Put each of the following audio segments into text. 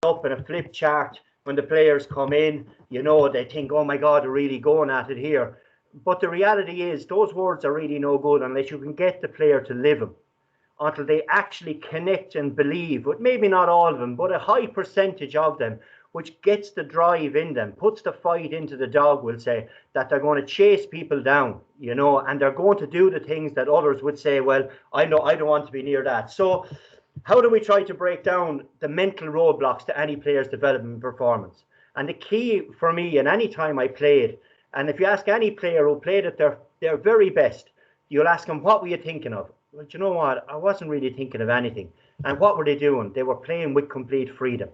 up in a flip chart when the players come in. You know, they think, oh my God, they're really going at it here. But the reality is those words are really no good unless you can get the player to live them, until they actually connect and believe, but maybe not all of them, but a high percentage of them, which gets the drive in them, puts the fight into the dog, we'll say, that they're going to chase people down, you know, and they're going to do the things that others would say, well, I know I don't want to be near that. So how do we try to break down the mental roadblocks to any player's development and performance? And the key for me, and any time I played, and if you ask any player who played at their very best, you'll ask them, what were you thinking of? Well, you know what? I wasn't really thinking of anything. And what were they doing? They were playing with complete freedom.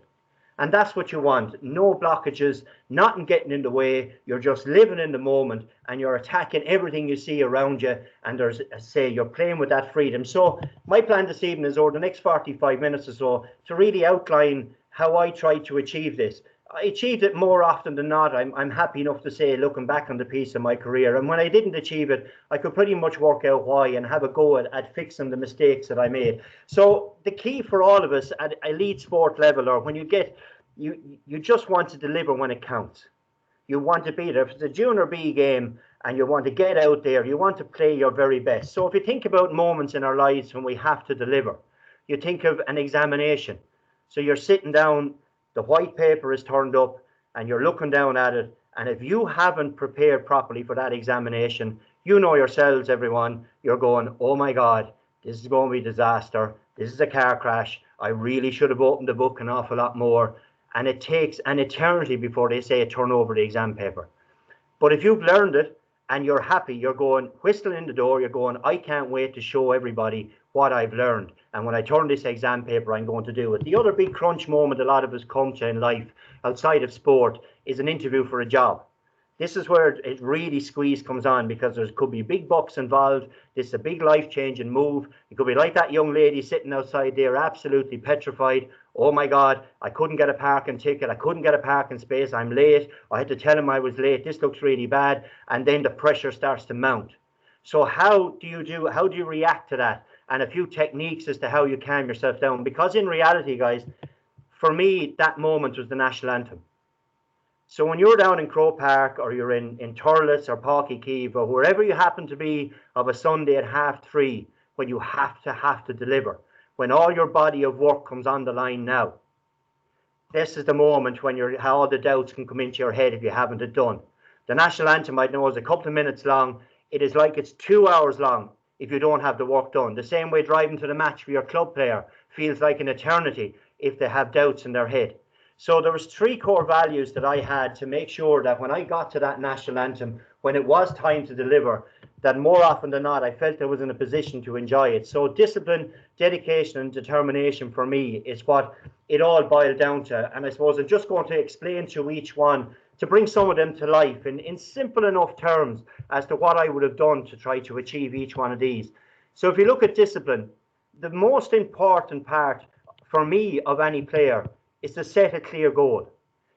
And that's what you want. No blockages, nothing getting in the way. You're just living in the moment and you're attacking everything you see around you. And there's, say, you're playing with that freedom. So my plan this evening is over the next 45 minutes or so to really outline how I try to achieve this. I achieved it more often than not. I'm happy enough to say, looking back on the piece of my career. And when I didn't achieve it, I could pretty much work out why and have a go at fixing the mistakes that I made. So the key for all of us at elite sport level, or when you get, you just want to deliver when it counts. You want to be there. If it's a junior B game and you want to get out there, you want to play your very best. So if you think about moments in our lives when we have to deliver, you think of an examination. So you're sitting down, the white paper is turned up and you're looking down at it. And if you haven't prepared properly for that examination, you know yourselves, everyone, you're going, oh my God, this is going to be a disaster. This is a car crash. I really should have opened the book an awful lot more. And it takes an eternity before they say turn over the exam paper. But if you've learned it and you're happy, you're going, whistle in the door, you're going, I can't wait to show everybody what I've learned. And when I turn this exam paper, I'm going to do it. The other big crunch moment a lot of us come to in life, outside of sport, is an interview for a job. This is where it really squeeze comes on, because there could be big bucks involved. This is a big life-changing move. It could be like that young lady sitting outside there, absolutely petrified. Oh my God, I couldn't get a parking ticket. I couldn't get a parking space. I'm late. I had to tell him I was late. This looks really bad. And then the pressure starts to mount. So how do you react to that? And a few techniques as to how you calm yourself down. Because in reality, guys, for me, that moment was the national anthem. So when you're down in Croke Park, or you're in Turles or Páirc Keeve, or wherever you happen to be of a Sunday at 3:30, when you have to deliver, when all your body of work comes on the line now, this is the moment when all the doubts can come into your head if you haven't it done. The national anthem, I know, is a couple of minutes long. It is like it's 2 hours long if you don't have the work done. The same way driving to the match for your club player feels like an eternity if they have doubts in their head. So there was 3 core values that I had to make sure that when I got to that national anthem, when it was time to deliver, that more often than not, I felt I was in a position to enjoy it. So discipline, dedication and determination for me is what it all boiled down to. And I suppose I'm just going to explain to each one, to bring some of them to life in simple enough terms as to what I would have done to try to achieve each one of these. So if you look at discipline, the most important part for me of any player is to set a clear goal.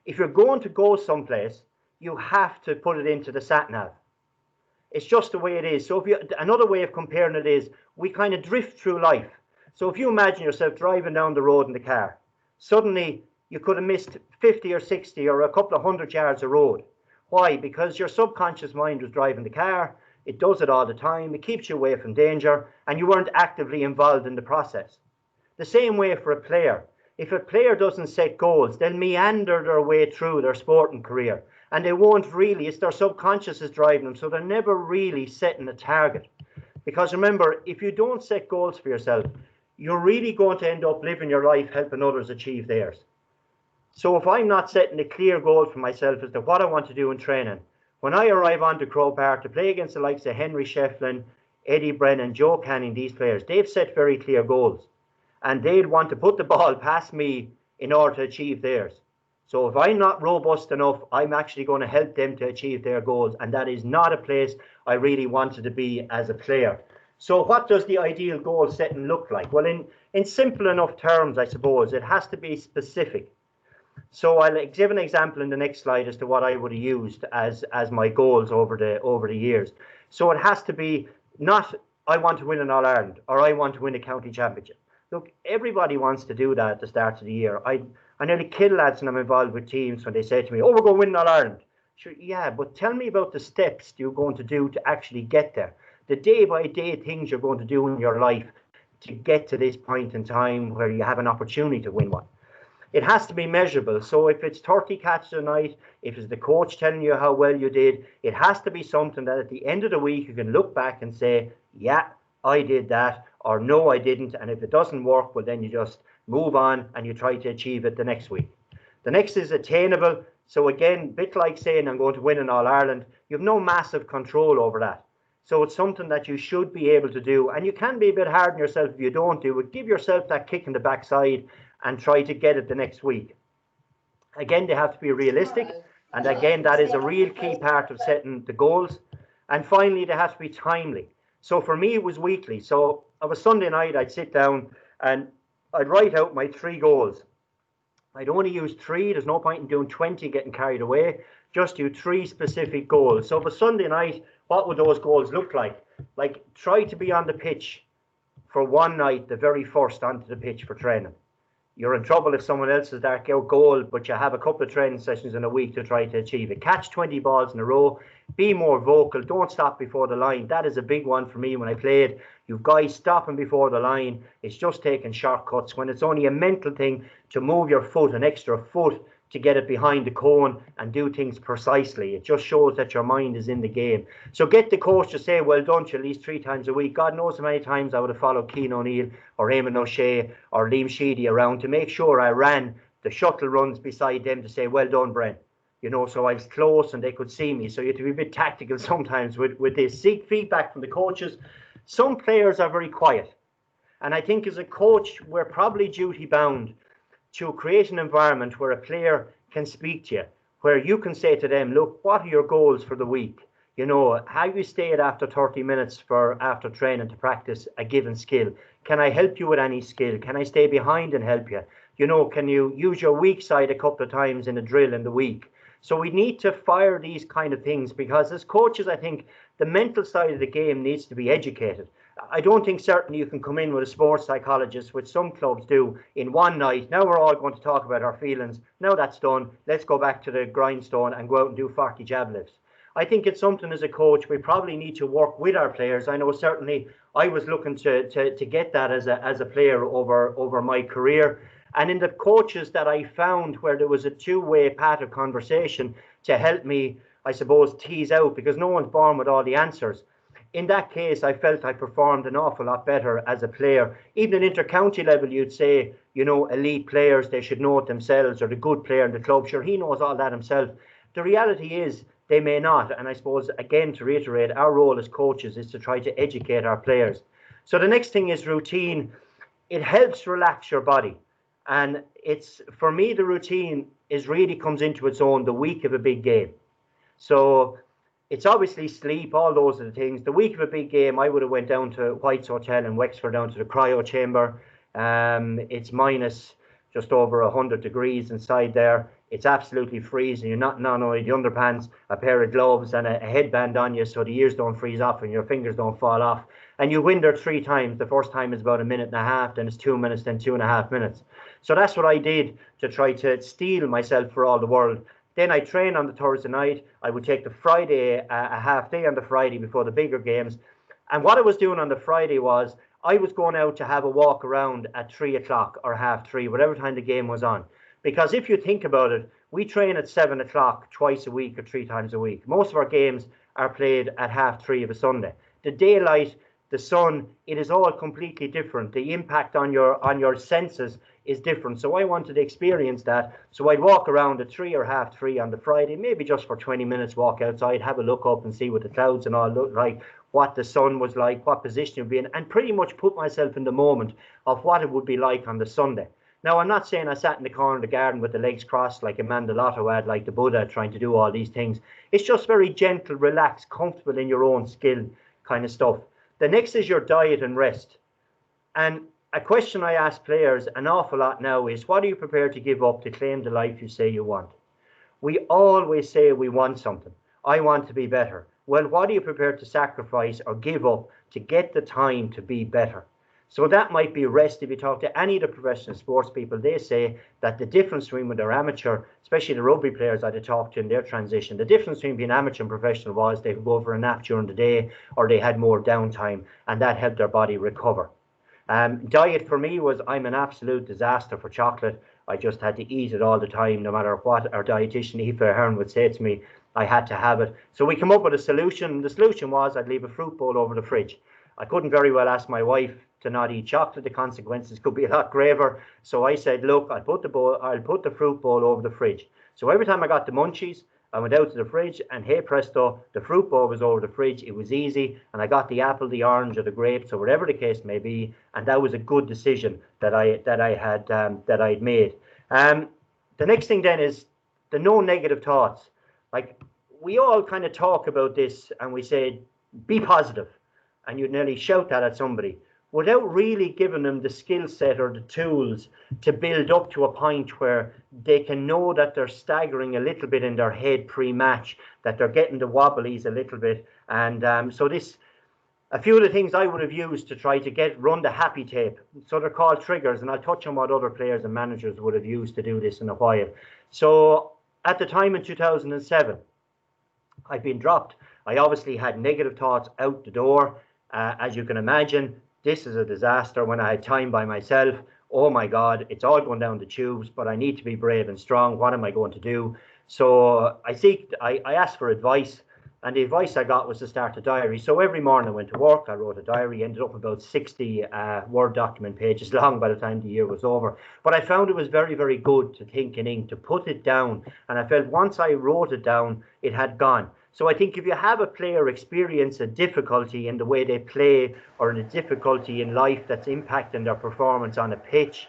If you're going to go someplace, you have to put it into the sat-nav. It's just the way it is. So another way of comparing it is, we kind of drift through life. So if you imagine yourself driving down the road in the car, suddenly you could have missed 50 or 60 or a couple of 100 yards of road. Why? Because your subconscious mind was driving the car. It does it all the time. It keeps you away from danger, and you weren't actively involved in the process. The same way for a player. If a player doesn't set goals, they'll meander their way through their sporting career, and they won't really, it's their subconscious is driving them, so they're never really setting a target. Because remember, if you don't set goals for yourself, you're really going to end up living your life helping others achieve theirs. So if I'm not setting a clear goal for myself as to what I want to do in training, when I arrive onto Croke Park to play against the likes of Henry Shefflin, Eddie Brennan, Joe Canning, these players, they've set very clear goals. And they'd want to put the ball past me in order to achieve theirs. So if I'm not robust enough, I'm actually going to help them to achieve their goals. And that is not a place I really wanted to be as a player. So what does the ideal goal setting look like? Well, in simple enough terms, I suppose, it has to be specific. So I'll give an example in the next slide as to what I would have used as my goals over the years. So it has to be not, I want to win an All-Ireland or I want to win a county championship. Look, everybody wants to do that at the start of the year. I I nearly kill lads when I'm involved with teams when they say to me, "Oh, we're going to win All Ireland." Sure, yeah, but tell me about the steps you're going to do to actually get there. The day by day things you're going to do in your life to get to this point in time where you have an opportunity to win one. It has to be measurable. So if it's 30 catches a night, if it's the coach telling you how well you did, it has to be something that at the end of the week you can look back and say, yeah, I did that, or no, I didn't. And if it doesn't work, well, then you just move on and you try to achieve it the next week. The next is attainable. So again, a bit like saying I'm going to win in All Ireland, you have no massive control over that. So it's something that you should be able to do. And you can be a bit hard on yourself if you don't do it. Give yourself that kick in the backside and try to get it the next week. Again, they have to be realistic. And again, that is a real key part of setting the goals. And finally, they have to be timely. So for me, it was weekly. So of a Sunday night, I'd sit down and I'd write out my 3 goals. I'd only use 3. There's no point in doing 20, getting carried away. Just do 3 specific goals. So for Sunday night, what would those goals look like? Like, try to be on the pitch for one night, the very first onto the pitch for training. You're in trouble if someone else is that goal, but you have a couple of training sessions in a week to try to achieve it. Catch 20 balls in a row. Be more vocal. Don't stop before the line. That is a big one for me when I played. You've guys stopping before the line. It's just taking shortcuts when it's only a mental thing to move your foot an extra foot to get it behind the cone and do things precisely. It just shows that your mind is in the game. So get the coach to say, well done to you at least 3 times a week. God knows how many times I would have followed Cian O'Neill or Eamon O'Shea or Liam Sheedy around to make sure I ran the shuttle runs beside them to say, well done, Bren. You know, so I was close and they could see me. So you have to be a bit tactical sometimes with this. Seek feedback from the coaches. Some players are very quiet. And I think as a coach, we're probably duty bound to create an environment where a player can speak to you, where you can say to them, look, what are your goals for the week? You know, how you stayed after 30 minutes for after training to practice a given skill. Can I help you with any skill? Can I stay behind and help you? You know, can you use your weak side a couple of times in a drill in the week? So we need to fire these kind of things because as coaches, I think the mental side of the game needs to be educated. I don't think certainly you can come in with a sports psychologist, which some clubs do, in one night. Now we're all going to talk about our feelings. Now that's done. Let's go back to the grindstone and go out and do 40 jab lifts. I think it's something as a coach we probably need to work with our players. I know certainly I was looking to get that as a player over my career. And in the coaches that I found where there was a two-way path of conversation to help me, I suppose, tease out, because no one's born with all the answers. In that case, I felt I performed an awful lot better as a player. Even at inter-county level, you'd say, you know, elite players, they should know it themselves, or the good player in the club, sure, he knows all that himself. The reality is they may not. And I suppose, again, to reiterate, our role as coaches is to try to educate our players. So the next thing is routine. It helps relax your body. And it's, for me, the routine is really comes into its own the week of a big game. So it's obviously sleep, all those are the things. The week of a big game, I would have went down to White's Hotel in Wexford, down to the cryo chamber. It's minus just over 100 degrees inside there. It's absolutely freezing. You're not only the underpants, a pair of gloves and a headband on you so the ears don't freeze off and your fingers don't fall off. And you win there 3 times. The first time is about a minute and a half, then it's 2 minutes, then 2.5 minutes. So that's what I did to try to steel myself for all the world. Then I train on the Thursday night. I would take the Friday, a half day on the Friday before the bigger games. And what I was doing on the Friday was I was going out to have a walk around at 3 o'clock or 3:30, whatever time the game was on. Because if you think about it, we train at 7 o'clock twice a week or 3 times a week. Most of our games are played at 3:30 of a Sunday. The daylight, the sun, it is all completely different. The impact on your senses is different. So I wanted to experience that. So I'd walk around at 3 or 3:30 on the Friday, maybe just for 20 minutes, walk outside, have a look up and see what the clouds and all look like, what the sun was like, what position it would be in, and pretty much put myself in the moment of what it would be like on the Sunday. Now, I'm not saying I sat in the corner of the garden with the legs crossed like a Mandalotto ad, like the Buddha, trying to do all these things. It's just very gentle, relaxed, comfortable in your own skill kind of stuff. The next is your diet and rest. And a question I ask players an awful lot now is, what are you prepared to give up to claim the life you say you want? We always say we want something. I want to be better. Well, what are you prepared to sacrifice or give up to get the time to be better? So that might be rest. If you talk to any of the professional sports people, they say that the difference between when they're amateur, especially the rugby players I'd have talked to in their transition, the difference between being amateur and professional was they could go for a nap during the day, or they had more downtime, and that helped their body recover. Diet for me was, I'm an absolute disaster for chocolate. I just had to eat it all the time, no matter what our dietitian Aoife Ahern would say to me. I had to have it. So we come up with a solution. The solution was I'd leave a fruit bowl over the fridge. I couldn't very well ask my wife to not eat chocolate. The consequences could be a lot graver. So I said, look, I'll put the fruit bowl over the fridge. So every time I got the munchies, I went out to the fridge, and hey presto, the fruit bowl was over the fridge. It was easy, and I got the apple, the orange, or the grapes, or whatever the case may be, and that was a good decision that I'd made. The next thing then is the no negative thoughts. Like, we all kind of talk about this, and we say, be positive, and you'd nearly shout that at somebody, without really giving them the skill set or the tools to build up to a point where they can know that they're staggering a little bit in their head pre-match, that they're getting the wobblies a little bit. And so this, a few of the things I would have used to try to run the happy tape. So they're called triggers, and I'll touch on what other players and managers would have used to do this in a while. So at the time in 2007, I'd been dropped. I obviously had negative thoughts out the door. As you can imagine, this is a disaster when I had time by myself. Oh my God, it's all going down the tubes, but I need to be brave and strong. What am I going to do? So I asked for advice, and the advice I got was to start a diary. So every morning I went to work, I wrote a diary, ended up about 60 Word document pages long by the time the year was over. But I found it was very, very good to think in ink, to put it down. And I felt once I wrote it down, it had gone. So I think if you have a player experience a difficulty in the way they play, or a difficulty in life that's impacting their performance on a pitch,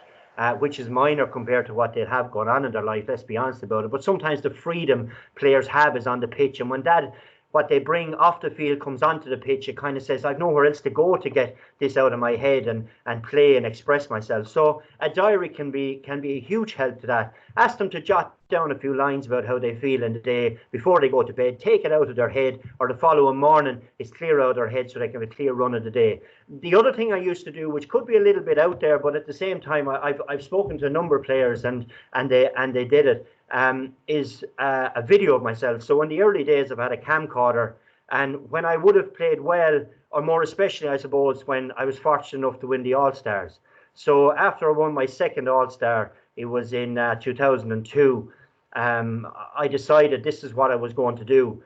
which is minor compared to what they have going on in their life, let's be honest about it. But sometimes the freedom players have is on the pitch, and when that, what they bring off the field comes onto the pitch, it kind of says, I've nowhere else to go to get this out of my head and play and express myself. So a diary can be a huge help to that. Ask them to jot down a few lines about how they feel in the day before they go to bed. Take it out of their head, or the following morning it's clear out of their head so they can have a clear run of the day. The other thing I used to do, which could be a little bit out there, but at the same time I've spoken to a number of players and they did it, is a video of myself. So in the early days I've had a camcorder, and when I would have played well, or more especially I suppose when I was fortunate enough to win the All-Stars. So after I won my second All-Star, it was in 2002, I decided this is what I was going to do.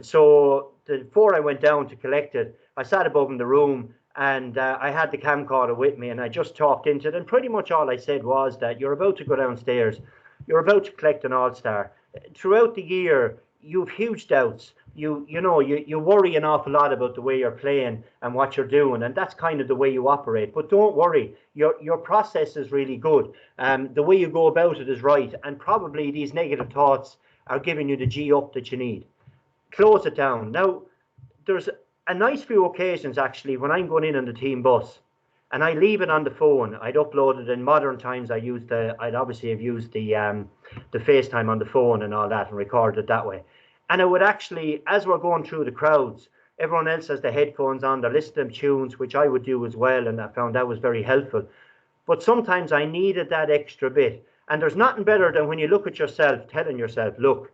So before I went down to collect it, I sat above in the room, and I had the camcorder with me, and I just talked into it, and pretty much all I said was that you're about to go downstairs, you're about to collect an All-Star. Throughout the year, you have huge doubts. You worry an awful lot about the way you're playing and what you're doing, and that's kind of the way you operate. But don't worry, your process is really good. The way you go about it is right, and probably these negative thoughts are giving you the G up that you need. Close it down. Now, there's a nice few occasions actually when I'm going in on the team bus, and I leave it on the phone. I'd upload it. In modern times, I'd obviously have used the FaceTime on the phone and all that, and record it that way. And I would actually, as we're going through the crowds, everyone else has the headphones on, they're listening to tunes, which I would do as well, and I found that was very helpful. But sometimes I needed that extra bit. And there's nothing better than when you look at yourself, telling yourself, look,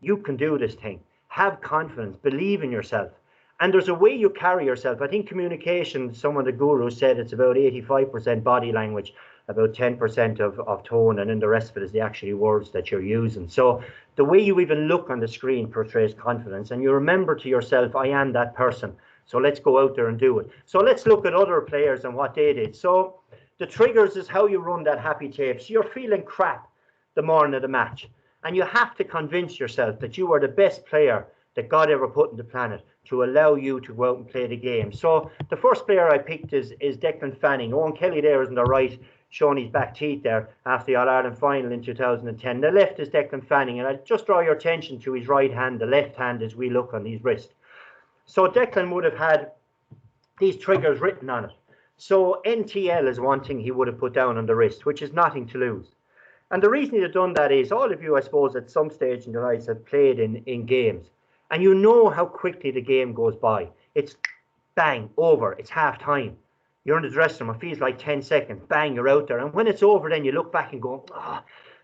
you can do this thing. Have confidence, believe in yourself. And there's a way you carry yourself. I think communication, some of the gurus said it's about 85% body language, about 10% of tone, and then the rest of it is the actual words that you're using. So the way you even look on the screen portrays confidence, and you remember to yourself, I am that person. So let's go out there and do it. So let's look at other players and what they did. So the triggers is how you run that happy tape. So you're feeling crap the morning of the match, and you have to convince yourself that you are the best player that God ever put on the planet to allow you to go out and play the game. So the first player I picked is Declan Fanning. Owen Kelly there is on the right, showing his back teeth there after the All-Ireland final in 2010. The left is Declan Fanning, and I just draw your attention to his right hand, the left hand, as we look on his wrist. So Declan would have had these triggers written on it. So NTL is one thing he would have put down on the wrist, which is nothing to lose. And the reason he'd have done that is, all of you, I suppose, at some stage in your lives have played in games, and you know how quickly the game goes by. It's bang, over, it's half time. You're in the dressing room. It feels like 10 seconds. Bang, you're out there. And when it's over, then you look back and go,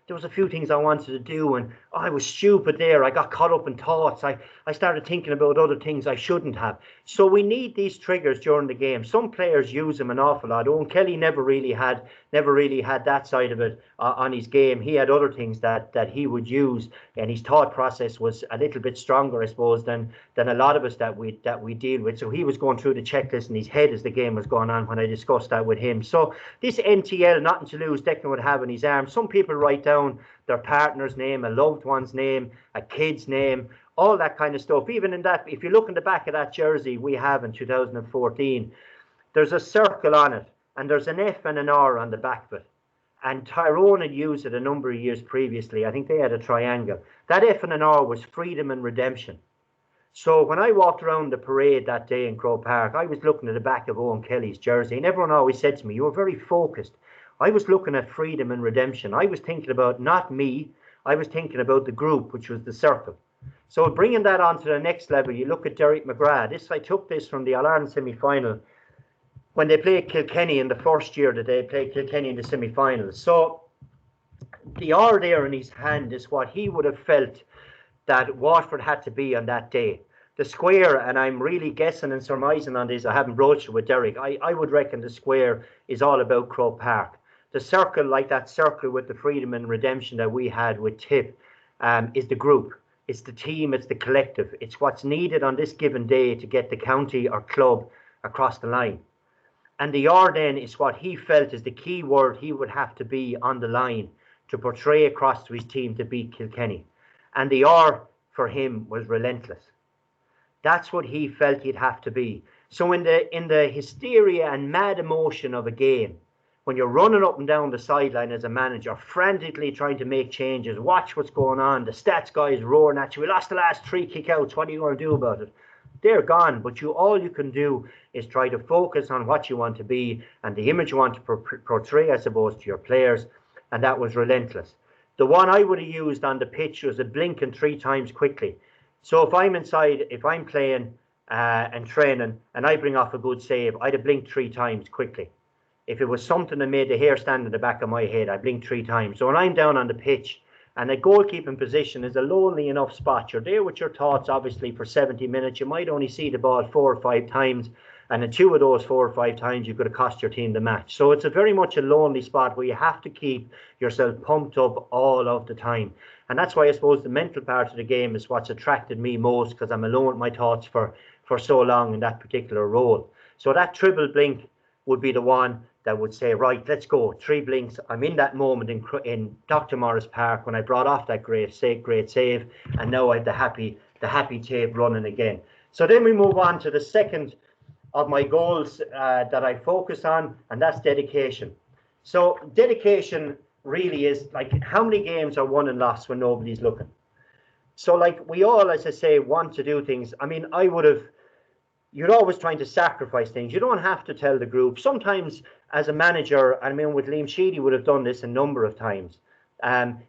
there was a few things I wanted to do, and I was stupid there. I got caught up in thoughts. I started thinking about other things I shouldn't have. So we need these triggers during the game. Some players use them an awful lot. Owen Kelly never really had that side of it on his game. He had other things that he would use, and his thought process was a little bit stronger, I suppose, than a lot of us that we deal with. So he was going through the checklist in his head as the game was going on when I discussed that with him. So this NTL, nothing to lose, Declan would have in his arm. Some people write down their partner's name, a loved one's name, a kid's name, all that kind of stuff. Even in that, if you look in the back of that jersey we have in 2014, there's a circle on it, and there's an F and an R on the back of it. And Tyrone had used it a number of years previously. I think they had a triangle. That F and an R was freedom and redemption. So when I walked around the parade that day in Croke Park, I was looking at the back of Owen Kelly's jersey, and everyone always said to me, you were very focused. I was looking at freedom and redemption. I was thinking about not me. I was thinking about the group, which was the circle. So bringing that on to the next level, you look at Derek McGrath. I took this from the All-Ireland semi-final when they played Kilkenny in the first year that they played Kilkenny in the semi-finals. So the R there in his hand is what he would have felt that Waterford had to be on that day. The square, and I'm really guessing and surmising on this, I haven't broached it with Derek, I would reckon the square is all about Croke Park. The circle, like that circle with the freedom and redemption that we had with Tip, is the group. It's the team, it's the collective. It's what's needed on this given day to get the county or club across the line. And the R then is what he felt is the key word he would have to be on the line to portray across to his team to beat Kilkenny. And the R for him was relentless. That's what he felt he'd have to be. So in the hysteria and mad emotion of a game, when you're running up and down the sideline as a manager, frantically trying to make changes, watch what's going on, the stats guys roaring at you, we lost the last 3 kickouts, what are you going to do about it? They're gone, but all you can do is try to focus on what you want to be and the image you want to portray, I suppose, to your players, and that was relentless. The one I would have used on the pitch was a blinking 3 times quickly. So if I'm inside, if I'm playing and training and I bring off a good save, I'd have blinked 3 times quickly. If it was something that made the hair stand in the back of my head, I blinked 3 times. So when I'm down on the pitch and a goalkeeping position is a lonely enough spot, you're there with your thoughts, obviously, for 70 minutes. You might only see the ball 4 or 5 times. And in 2 of those 4 or 5 times, you could have cost your team the match. So it's a very much a lonely spot where you have to keep yourself pumped up all of the time. And that's why I suppose the mental part of the game is what's attracted me most, because I'm alone with my thoughts for so long in that particular role. So that triple blink would be the one that would say, right, let's go. 3 blinks. I'm in that moment in Dr. Morris Park when I brought off that great save, and now I have the happy tape running again. So then we move on to the second of my goals that I focus on, and that's dedication. So dedication really is like how many games are won and lost when nobody's looking. So like we all, as I say, want to do things. I mean, you're always trying to sacrifice things. You don't have to tell the group. Sometimes as a manager, I mean, with Liam Sheedy would have done this a number of times.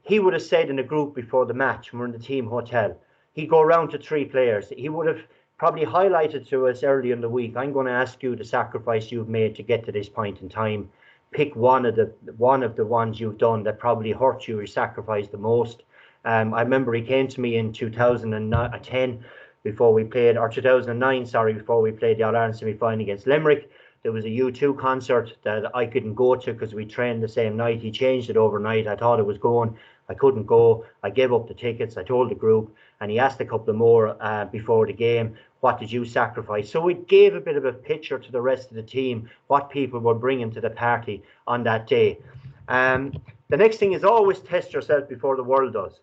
He would have said in a group before the match, when we're in the team hotel, he'd go around to 3 players. He would have probably highlighted to us early in the week, I'm going to ask you the sacrifice you've made to get to this point in time. Pick one of the ones you've done that probably hurt you or sacrificed the most. I remember he came to me in 2010 before we played, or 2009, sorry, before we played the All-Ireland semi-final against Limerick. There was a U2 concert that I couldn't go to because we trained the same night. He changed it overnight. I thought it was going. I couldn't go. I gave up the tickets. I told the group, and he asked a couple more before the game, what did you sacrifice? So it gave a bit of a picture to the rest of the team, what people were bringing to the party on that day. The next thing is always test yourself before the world does.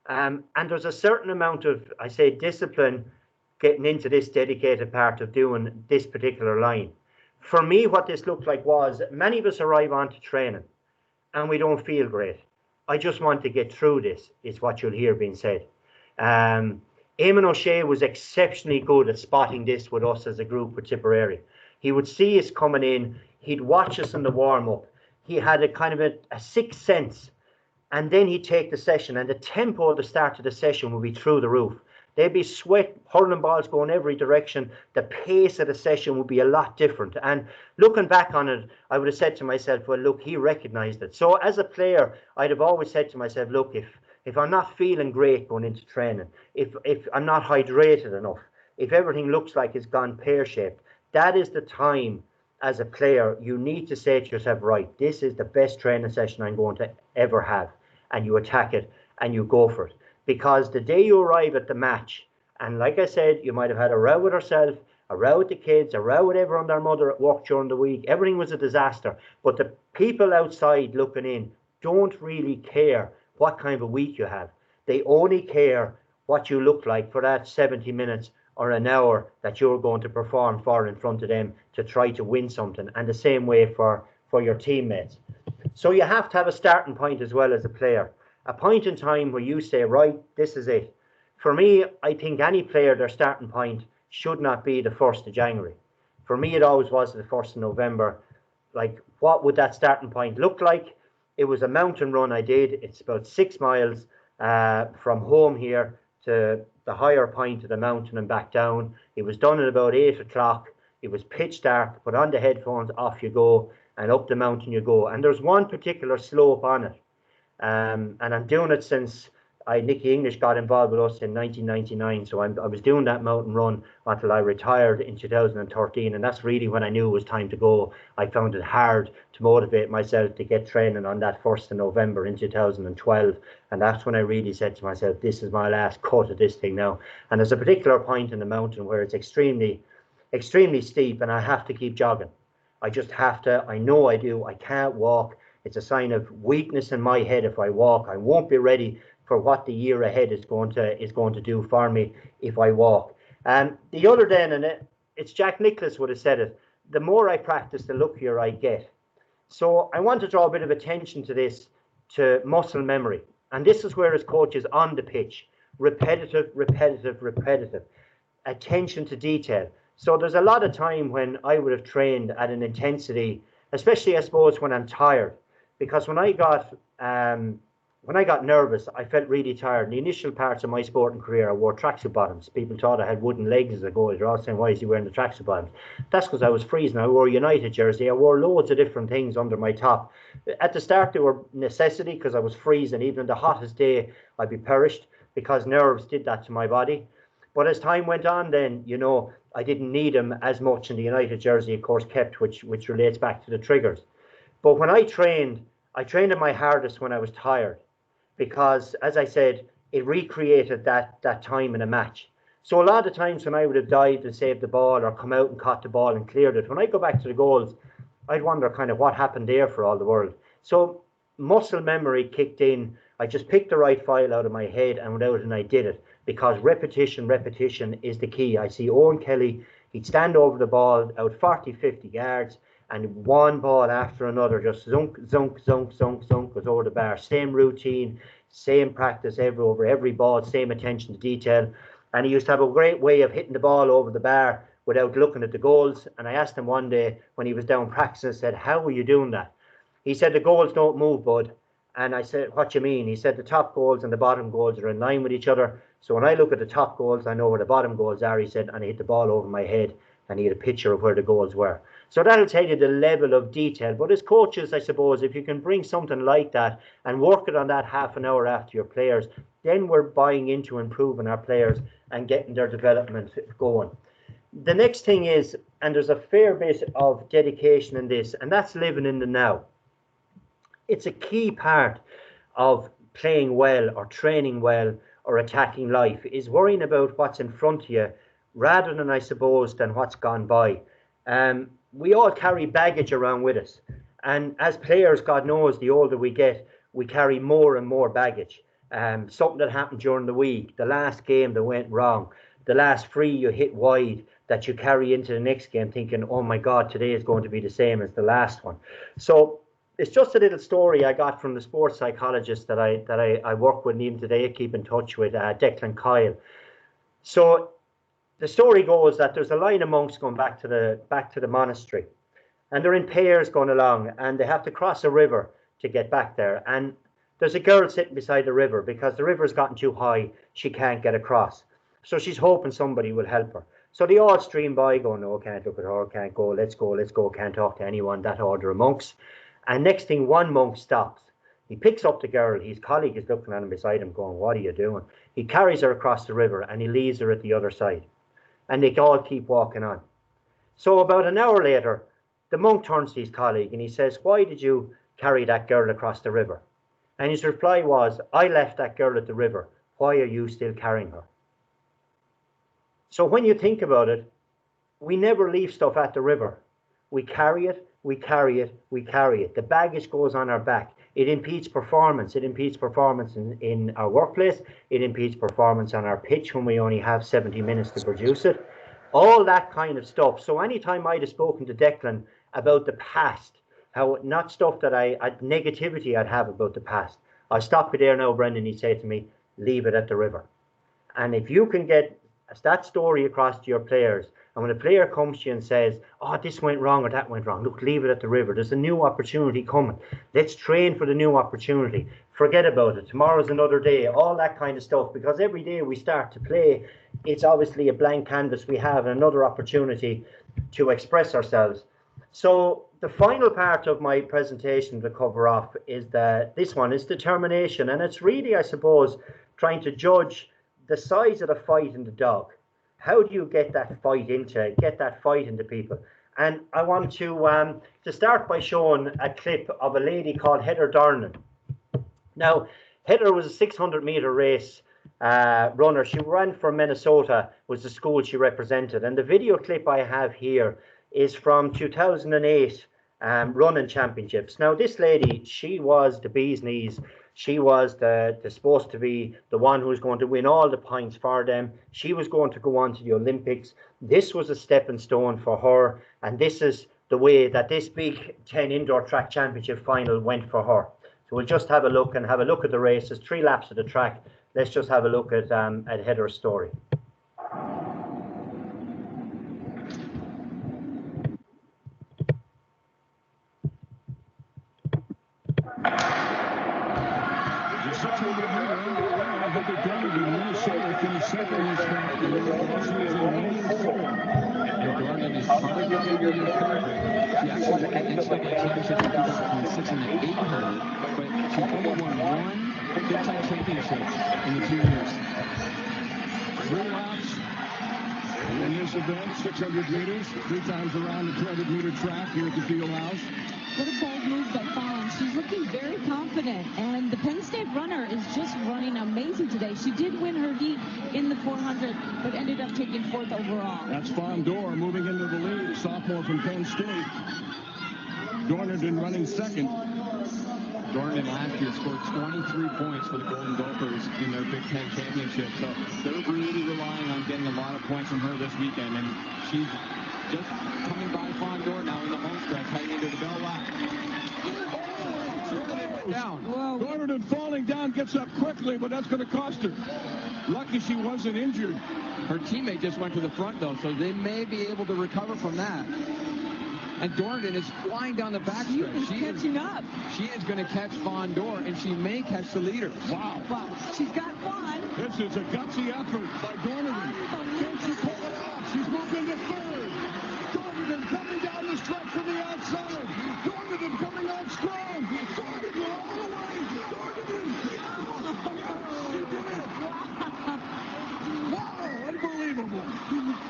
And there's a certain amount of, I say, discipline getting into this dedicated part of doing this particular line. For me, what this looked like was many of us arrive onto training and we don't feel great. I just want to get through this, is what you'll hear being said. Eamon O'Shea was exceptionally good at spotting this with us as a group with Tipperary. He would see us coming in, he'd watch us in the warm-up. He had a kind of a sixth sense, and then he'd take the session, and the tempo of the start of the session would be through the roof. They'd be sweat, hurling balls going every direction. The pace of the session would be a lot different. And looking back on it, I would have said to myself, well, look, he recognised it. So as a player, I'd have always said to myself, look, if I'm not feeling great going into training, if I'm not hydrated enough, if everything looks like it's gone pear-shaped, that is the time as a player you need to say to yourself, right, this is the best training session I'm going to ever have. And you attack it and you go for it. Because the day you arrive at the match, and like I said, you might have had a row with yourself, a row with the kids, a row with everyone, their mother at work during the week. Everything was a disaster. But the people outside looking in don't really care what kind of a week you have. They only care what you look like for that 70 minutes or an hour that you're going to perform for in front of them to try to win something. And the same way for your teammates. So you have to have a starting point as well as a player. A point in time where you say, right, this is it. For me, I think any player, their starting point should not be the 1st of January. For me, it always was the 1st of November. Like, what would that starting point look like? It was a mountain run I did. It's about 6 miles from home here to the higher point of the mountain and back down. It was done at about 8 o'clock. It was pitch dark. Put on the headphones, off you go, and up the mountain you go. And there's one particular slope on it. And I'm doing it since Nicky English got involved with us in 1999. So I was doing that mountain run until I retired in 2013. And that's really when I knew it was time to go. I found it hard to motivate myself to get training on that 1st of November in 2012. And that's when I really said to myself, this is my last cut of this thing now. And there's a particular point in the mountain where it's extremely, extremely steep and I have to keep jogging. I just have to. I know I do. I can't walk. It's a sign of weakness in my head if I walk. I won't be ready for what the year ahead is going to do for me if I walk. And the other then, and it's Jack Nicklaus would have said it, the more I practice, the luckier I get. So I want to draw a bit of attention to this, to muscle memory. And this is where as coaches on the pitch, repetitive, repetitive, repetitive, attention to detail. So there's a lot of time when I would have trained at an intensity, especially I suppose when I'm tired. Because when I got nervous, I felt really tired. In the initial parts of my sporting career, I wore tracksuit bottoms. People thought I had wooden legs as a goalie. They're all saying, why is he wearing the tracksuit bottoms? That's because I was freezing. I wore a United jersey. I wore loads of different things under my top. At the start, they were necessity because I was freezing. Even on the hottest day, I'd be perished because nerves did that to my body. But as time went on then, you know, I didn't need them as much, and the United jersey, of course, kept, which relates back to the triggers. But when I trained at my hardest when I was tired because, as I said, it recreated that time in a match. So a lot of times when I would have dived and saved the ball or come out and caught the ball and cleared it, when I go back to the goals, I'd wonder kind of what happened there for all the world. So muscle memory kicked in. I just picked the right file out of my head and went out and I did it because repetition is the key. I see Owen Kelly, he'd stand over the ball out 40, 50 yards, and one ball after another, just zunk, zunk, zunk, zunk, zunk, was over the bar. Same routine, same practice over every ball, same attention to detail. And he used to have a great way of hitting the ball over the bar without looking at the goals. And I asked him one day when he was down practicing, I said, how were you doing that? He said, the goals don't move, bud. And I said, what do you mean? He said, the top goals and the bottom goals are in line with each other. So when I look at the top goals, I know where the bottom goals are, he said, and I hit the ball over my head and he had a picture of where the goals were. So that'll tell you the level of detail. But as coaches, I suppose, if you can bring something like that and work it on that half an hour after your players, then we're buying into improving our players and getting their development going. The next thing is, and there's a fair bit of dedication in this, and that's living in the now. It's a key part of playing well or training well or attacking life, is worrying about what's in front of you rather than, I suppose, than what's gone by. We all carry baggage around with us. And as players, God knows, the older we get, we carry more and more baggage. Something that happened during the week, the last game that went wrong, the last free you hit wide that you carry into the next game thinking, oh my God, today is going to be the same as the last one. So it's just a little story I got from the sports psychologist that I work with, and even today I keep in touch with, Declan Kyle. So the story goes that there's a line of monks going back to the monastery, and they're in pairs going along, and they have to cross a river to get back there. And there's a girl sitting beside the river because the river's gotten too high, she can't get across. So she's hoping somebody will help her. So they all stream by going, no, can't look at her, can't go, let's go, can't talk to anyone, that order of monks. And next thing, one monk stops. He picks up the girl. His colleague is looking at him beside him going, what are you doing? He carries her across the river and he leaves her at the other side. And they all keep walking on. So about an hour later, the monk turns to his colleague and he says, why did you carry that girl across the river? And his reply was, I left that girl at the river. Why are you still carrying her? So when you think about it, we never leave stuff at the river. We carry it, we carry it, we carry it. The baggage goes on our back. It impedes performance. It impedes performance in our workplace. It impedes performance on our pitch when we only have 70 minutes to produce it. All that kind of stuff. So anytime I'd have spoken to Declan about the past, how not stuff that negativity I'd have about the past, I'll stop you there now, Brendan. He'd say to me, leave it at the river. And if you can get that story across to your players, and when a player comes to you and says, oh, this went wrong or that went wrong, look, leave it at the river. There's a new opportunity coming. Let's train for the new opportunity. Forget about it. Tomorrow's another day. All that kind of stuff. Because every day we start to play, it's obviously a blank canvas we have, and another opportunity to express ourselves. So the final part of my presentation to cover off is this one is determination. And it's really, I suppose, trying to judge the size of the fight in the dog. How do you get that fight into people? And I want to start by showing a clip of a lady called Heather Dornan. Now, Heather was a 600-meter race runner. She ran for Minnesota, was the school she represented. And the video clip I have here is from 2008 running championships. Now, this lady, she was the bee's knees. She was supposed to be the one who was going to win all the points for them. She was going to go on to the Olympics. This was a stepping stone for her. And this is the way that this big 10 indoor track championship final went for her. So we'll just have a look at the race. There's 3 laps of the track. Let's just have a look at Heather's story. In the 2 years. 3 laps in this event, 600 meters, 3 times around the 200-meter track here at the field house. What a bold move by Fallon. She's looking very confident, and the Penn State runner is just running amazing today. She did win her heat in the 400, but ended up taking 4th overall. That's Fondor moving into the lead, a sophomore from Penn State. Dornan running 2nd. Dornan last year scored 23 points for the Golden Gophers in their Big Ten championship. So they're really relying on getting a lot of points from her this weekend. And she's just coming by Fondor now in the home stretch, heading into the bell lap. Down. Dornan falling down, gets up quickly, but that's going to cost her. Lucky she wasn't injured. Her teammate just went to the front, though, so they may be able to recover from that. And Dornan is flying down the backstretch. She is catching up. She is going to catch Fondor, and she may catch the leader. Wow. She's got one. This is a gutsy effort by Dornan. Can she pull it off? She's moving to 3rd. Dornan coming down the stretch from the outside. Dornan coming out strong. Dornan all the way. Dornan. Wow, unbelievable.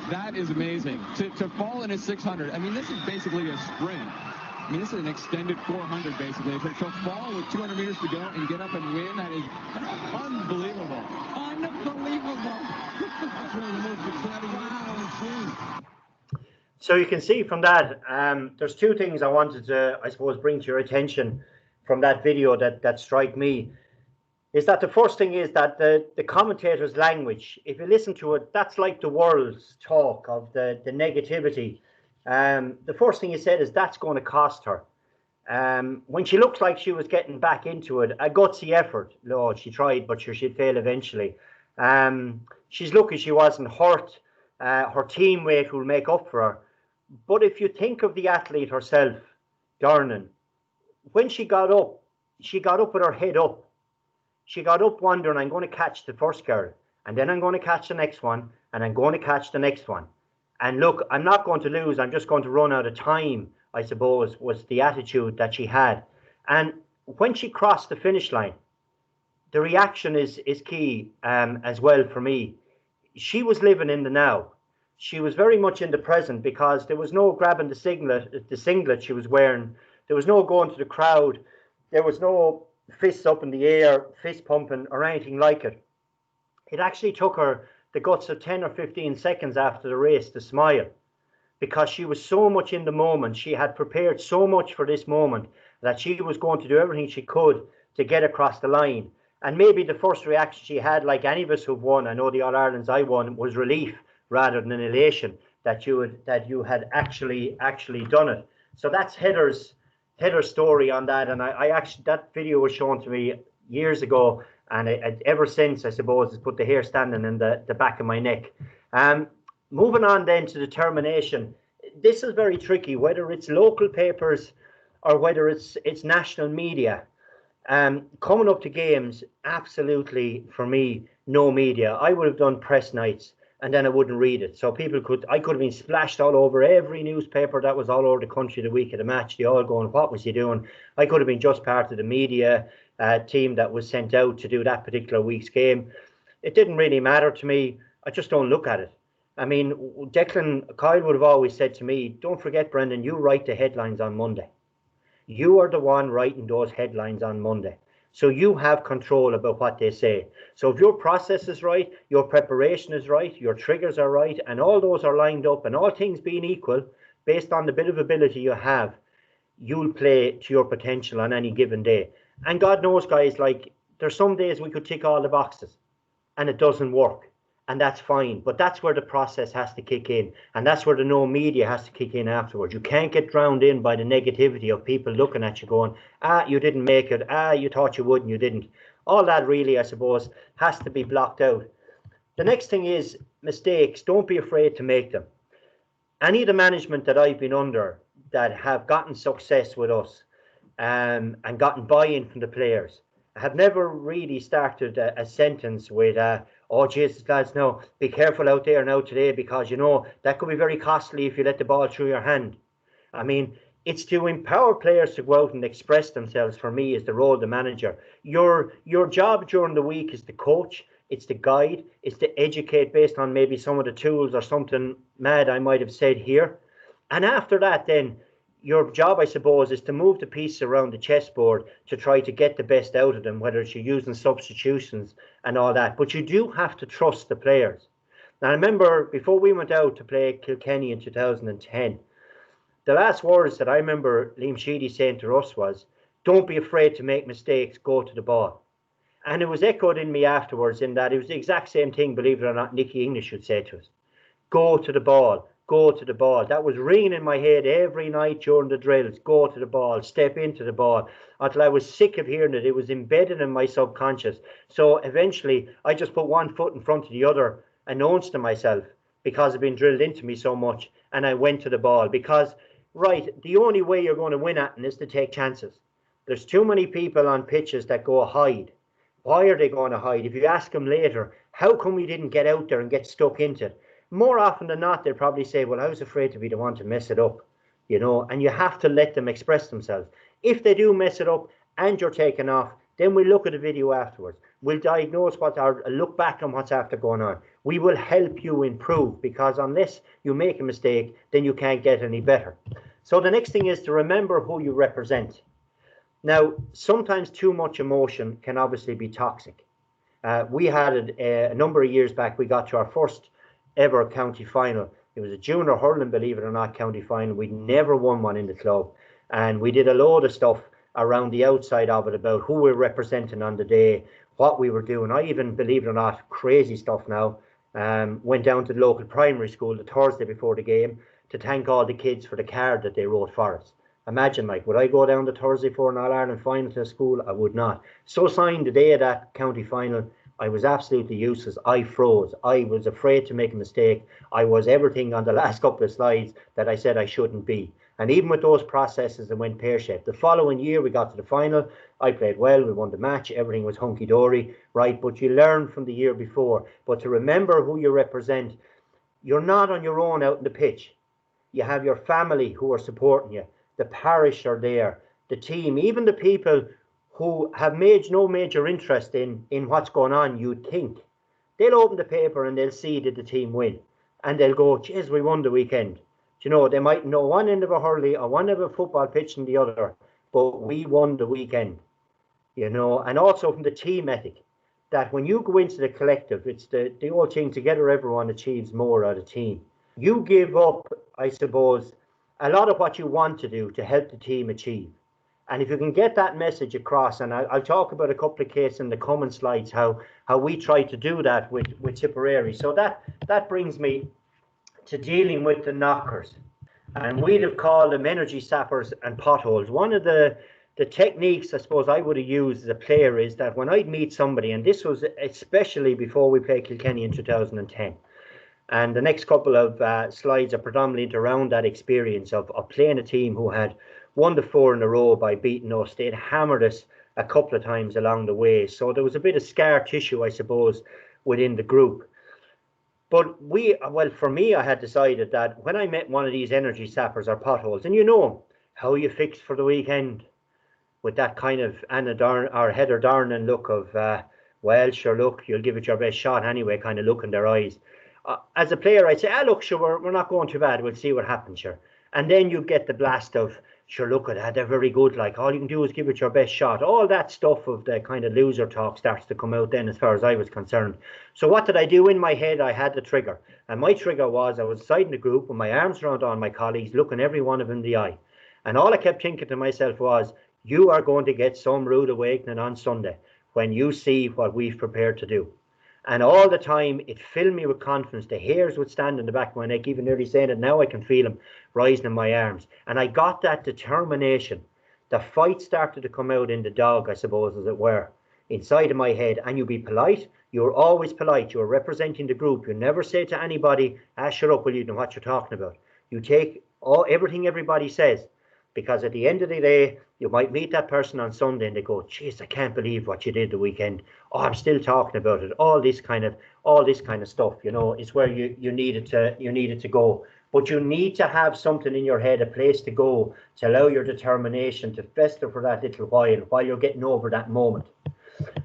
That is amazing. To fall in a 600, I mean, this is basically a sprint. I mean, this is an extended 400, basically. To fall with 200 meters to go and get up and win, that is unbelievable. Unbelievable. That's one of the most exciting I've seen. So you can see from that, there's 2 things I wanted to, I suppose, bring to your attention from that video that strike me. Is that the first thing is that the commentator's language, if you listen to it, that's like the world's talk of the negativity. The first thing he said is that's going to cost her. When she looked like she was getting back into it, a gutsy effort. Lord, she tried, but sure, she'd fail eventually. She's lucky she wasn't hurt. Her teammate will make up for her. But if you think of the athlete herself, Dornan, when she got up with her head up. She got up wondering, I'm going to catch the first girl. and then I'm going to catch the next one, and I'm going to catch the next one. And look, I'm not going to lose. I'm just going to run out of time, I suppose, was the attitude that she had. And when she crossed the finish line, the reaction is key as well for me. She was living in the now. She was very much in the present, because there was no grabbing the singlet she was wearing. There was no going to the crowd. There was no fists up in the air, fist pumping or anything like it. It actually took her the guts of 10 or 15 seconds after the race to smile, because she was so much in the moment. She had prepared so much for this moment that she was going to do everything she could to get across the line. And maybe the first reaction she had, like any of us who've won, I know the All-Irelands I won, was relief rather than elation that you had actually done it. So that's Heather's story on that. And I actually, that video was shown to me years ago, and ever since, I suppose, it's put the hair standing in the back of my neck. Moving on then to determination. This is very tricky, whether it's local papers or whether it's national media. Coming up to games, absolutely, for me, no media. I would have done press nights, and then I wouldn't read it. So I could have been splashed all over every newspaper that was all over the country the week of the match. They all going, what was he doing? I could have been just part of the media team that was sent out to do that particular week's game. It didn't really matter to me. I just don't look at it. I mean, Kyle would have always said to me, don't forget, Brendan, you write the headlines on Monday. You are the one writing those headlines on Monday. So you have control about what they say. So if your process is right, your preparation is right, your triggers are right, and all those are lined up, and all things being equal, based on the bit of ability you have, you'll play to your potential on any given day. And God knows, guys, like, there's some days we could tick all the boxes and it doesn't work. And that's fine. But that's where the process has to kick in. And that's where the no media has to kick in afterwards. You can't get drowned in by the negativity of people looking at you going, you didn't make it. You thought you would and you didn't. All that really, I suppose, has to be blocked out. The next thing is mistakes. Don't be afraid to make them. Any of the management that I've been under that have gotten success with us and gotten buy-in from the players have never really started a sentence with, oh, Jesus, lads, no, be careful out there now today, because, you know, that could be very costly if you let the ball through your hand. I mean, it's to empower players to go out and express themselves, for me, is the role of the manager. Your job during the week is to coach, it's to guide, it's to educate based on maybe some of the tools or something mad I might have said here. And after that, then, your job, I suppose, is to move the pieces around the chessboard to try to get the best out of them, whether it's you're using substitutions and all that. But you do have to trust the players. Now, I remember before we went out to play Kilkenny in 2010, the last words that I remember Liam Sheedy saying to us was, don't be afraid to make mistakes, go to the ball. And it was echoed in me afterwards in that it was the exact same thing, believe it or not, Nicky English would say to us. Go to the ball. Go to the ball. That was ringing in my head every night during the drills. Go to the ball, step into the ball, until I was sick of hearing it. It was embedded in my subconscious. So eventually I just put one foot in front of the other, announced to myself, because it had been drilled into me so much, and I went to the ball. Because, right, the only way you're going to win at it is to take chances. There's too many people on pitches that go hide. Why are they going to hide? If you ask them later, how come we didn't get out there and get stuck into it? More often than not, they'll probably say, well, I was afraid to be the one to mess it up, you know, and you have to let them express themselves. If they do mess it up and you're taken off, then we'll look at the video afterwards. We'll diagnose look back on what's after going on. We will help you improve, because unless you make a mistake, then you can't get any better. So the next thing is to remember who you represent. Now, sometimes too much emotion can obviously be toxic. We had it a number of years back. We got to our first ever county final. It was a junior hurling, believe it or not, county final. We'd never won one in the club, and we did a load of stuff around the outside of it about who we're representing on the day, what we were doing. I even, believe it or not, crazy stuff now, went down to the local primary school the Thursday before the game to thank all the kids for the card that they wrote for us. Imagine, like, would I go down the Thursday for an All-Ireland final to a school? I would not. So signed the day of that county final, I was absolutely useless. I froze. I was afraid to make a mistake. I was everything on the last couple of slides that I said I shouldn't be. And even with those processes, it went pear-shaped. The following year, we got to the final. I played well. We won the match. Everything was hunky-dory, right? But you learn from the year before. But to remember who you represent, you're not on your own out in the pitch. You have your family who are supporting you. The parish are there. The team, even the people who have no major interest in what's going on, you'd think. They'll open the paper and they'll see that the team win. And they'll go, geez, we won the weekend. You know, they might know one end of a hurley or one of a football pitch and the other, but we won the weekend. You know, and also from the team ethic, that when you go into the collective, it's the old thing, together everyone achieves more out of team. You give up, I suppose, a lot of what you want to do to help the team achieve. And if you can get that message across, and I'll talk about a couple of cases in the Cummins slides, how we try to do that with Tipperary. So that brings me to dealing with the knockers. And we'd have called them energy sappers and potholes. One of the techniques I suppose I would have used as a player is that when I'd meet somebody, and this was especially before we played Kilkenny in 2010, and the next couple of slides are predominantly around that experience of playing a team who had won the 4 in a row by beating us. They'd hammered us a couple of times along the way. So there was a bit of scar tissue, I suppose, within the group. But for me, I had decided that when I met one of these energy sappers or potholes, and you know how you fixed for the weekend with that kind of Anna Darn or Heather Darnan look of, well, sure, look, you'll give it your best shot anyway, kind of look in their eyes. As a player, I'd say, look, sure, we're not going too bad. We'll see what happens, sure. And then you get the blast of, sure, look at that, they're very good. Like, all you can do is give it your best shot. All that stuff of the kind of loser talk starts to come out then, as far as I was concerned. So what did I do? In my head, I had the trigger. And my trigger was, I was inside in the group with my arms around all my colleagues, looking every one of them in the eye. And all I kept thinking to myself was, you are going to get some rude awakening on Sunday when you see what we've prepared to do. And all the time, it filled me with confidence. The hairs would stand in the back of my neck, even nearly saying it now, I can feel them rising in my arms. And I got that determination. The fight started to come out in the dog, I suppose, as it were, inside of my head. And you be polite. You're always polite. You're representing the group. You never say to anybody, shut up, will you know what you're talking about. You take everything everybody says. Because at the end of the day, you might meet that person on Sunday and they go, jeez, I can't believe what you did the weekend. Oh, I'm still talking about it. All this kind of stuff, you know, is where you needed to go. But you need to have something in your head, a place to go, to allow your determination to fester for that little while you're getting over that moment.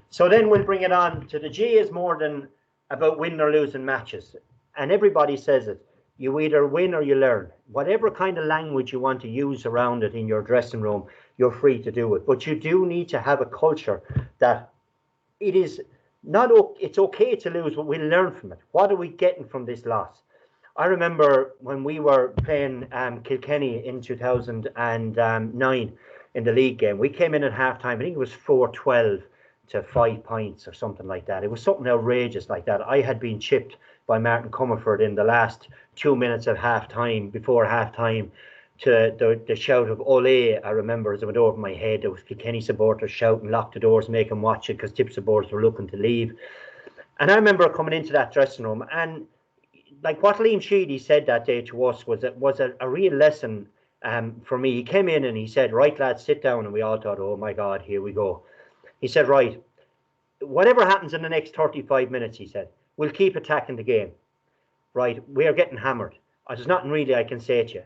So then we'll bring it on to the G is more than about winning or losing matches. And everybody says it. You either win or you learn. Whatever kind of language you want to use around it in your dressing room, you're free to do it. But you do need to have a culture that it's okay to lose, but we'll learn from it. What are we getting from this loss? I remember when we were playing Kilkenny in 2009 in the league game, we came in at halftime. I think it was 4-12 to 5 points or something like that. It was something outrageous like that. I had been chipped by Martin Comerford in the last 2 minutes of halftime, before halftime, to the shout of Ole. I remember as it went over my head, there was Kilkenny supporters shouting, lock the doors, make them watch it, because Tip supporters were looking to leave. And I remember coming into that dressing room, and like what Liam Sheedy said that day to us was a real lesson for me. He came in and he said, right lads, sit down. And we all thought, oh my God, here we go. He said, right, whatever happens in the next 35 minutes, he said, we'll keep attacking the game. Right, we are getting hammered. There's nothing really I can say to you.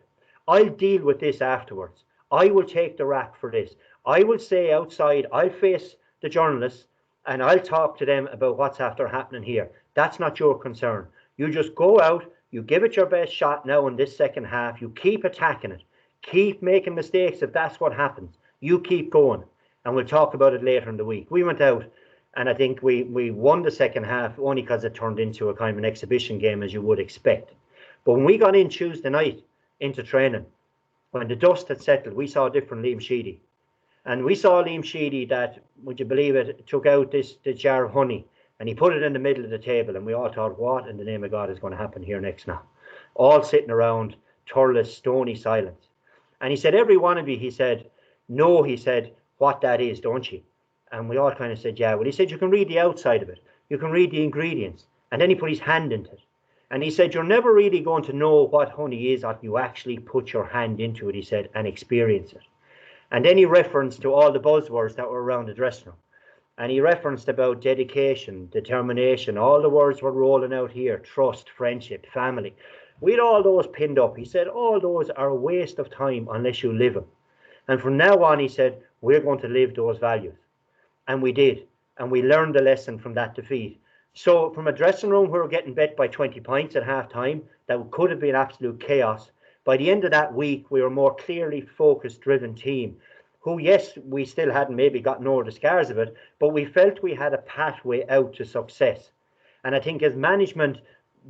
I'll deal with this afterwards. I will take the rap for this. I will say outside, I'll face the journalists and I'll talk to them about what's after happening here. That's not your concern. You just go out, you give it your best shot now in this second half. You keep attacking it. Keep making mistakes if that's what happens. You keep going. And we'll talk about it later in the week. We went out and I think we won the second half only because it turned into a kind of an exhibition game, as you would expect. But when we got in Tuesday night into training, when the dust had settled, we saw a different Liam Sheedy. And we saw Liam Sheedy that, would you believe it, took out the jar of honey and he put it in the middle of the table. And we all thought, what in the name of God is going to happen here next now? All sitting around, turless, stony silence. And he said, every one of you, he said, know, he said, what that is, don't you? And we all kind of said, yeah. Well, he said, you can read the outside of it. You can read the ingredients. And then he put his hand into it. And he said, you're never really going to know what honey is until you actually put your hand into it, he said, and experience it. And then he referenced to all the buzzwords that were around the dressing room. And he referenced about dedication, determination, all the words were rolling out here, trust, friendship, family. We had all those pinned up. He said, all those are a waste of time unless you live them. And from now on, he said, we're going to live those values. And we did. And we learned the lesson from that defeat. So from a dressing room, we were getting bet by 20 points at half time. That could have been absolute chaos. By the end of that week, we were a more clearly focused, driven team who, yes, we still hadn't maybe gotten over the scars of it, but we felt we had a pathway out to success. And I think as management,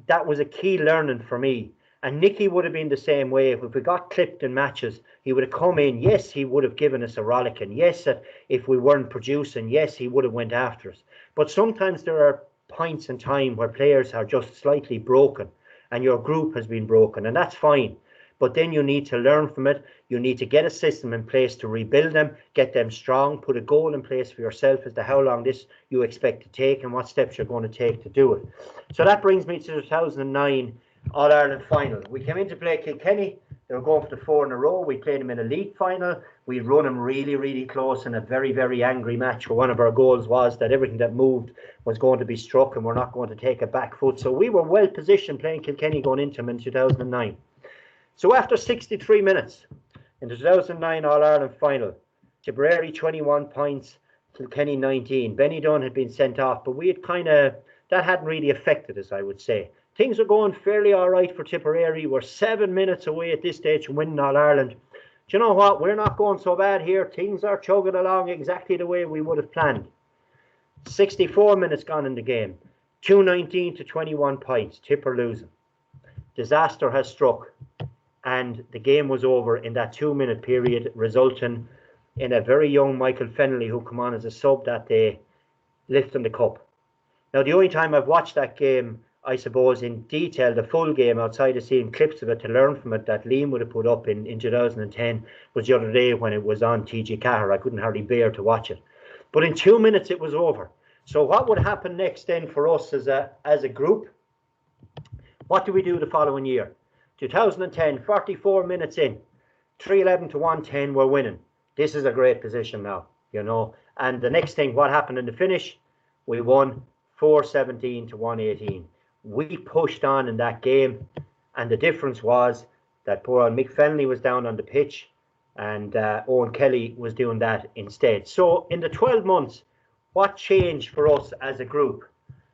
that was a key learning for me. And Nicky would have been the same way. If we got clipped in matches, he would have come in. Yes, he would have given us a rollicking. Yes, if we weren't producing, yes, he would have went after us. But sometimes there are points in time where players are just slightly broken and your group has been broken, and that's fine. But then you need to learn from it. You need to get a system in place to rebuild them, get them strong, put a goal in place for yourself as to how long this you expect to take and what steps you're going to take to do it. So that brings me to the 2009 All-Ireland final. We came in to play Kilkenny. They were going for the 4 in a row. We played them in a league final. We run them really, really close in a very, very angry match where one of our goals was that everything that moved was going to be struck and we're not going to take a back foot. So we were well positioned playing Kilkenny going into them in 2009. So after 63 minutes in the 2009 All-Ireland final, Tipperary 21 points, Kilkenny 19. Benny Dunn had been sent off, but we had that hadn't really affected us, I would say. Things are going fairly all right for Tipperary. We're 7 minutes away at this stage from winning All-Ireland. Do you know what? We're not going so bad here. Things are chugging along exactly the way we would have planned. 64 minutes gone in the game. 2-19 to 21 points. Tipper losing. Disaster has struck. And the game was over in that 2-minute period, resulting in a very young Michael Fennelly who come on as a sub that day, lifting the cup. Now, the only time I've watched that game, I suppose, in detail, the full game, outside of seeing clips of it to learn from it that Liam would have put up in 2010, was the other day when it was on TG Cahir. I couldn't hardly bear to watch it. But in 2 minutes, it was over. So what would happen next then for us as a group? What do we do the following year? 2010, 44 minutes in, 311 to 110, we're winning. This is a great position now, you know. And the next thing, what happened in the finish? We won 417 to 118. We pushed on in that game, and the difference was that poor old Mick Fennelly was down on the pitch, and Owen Kelly was doing that instead. So in the 12 months, what changed for us as a group?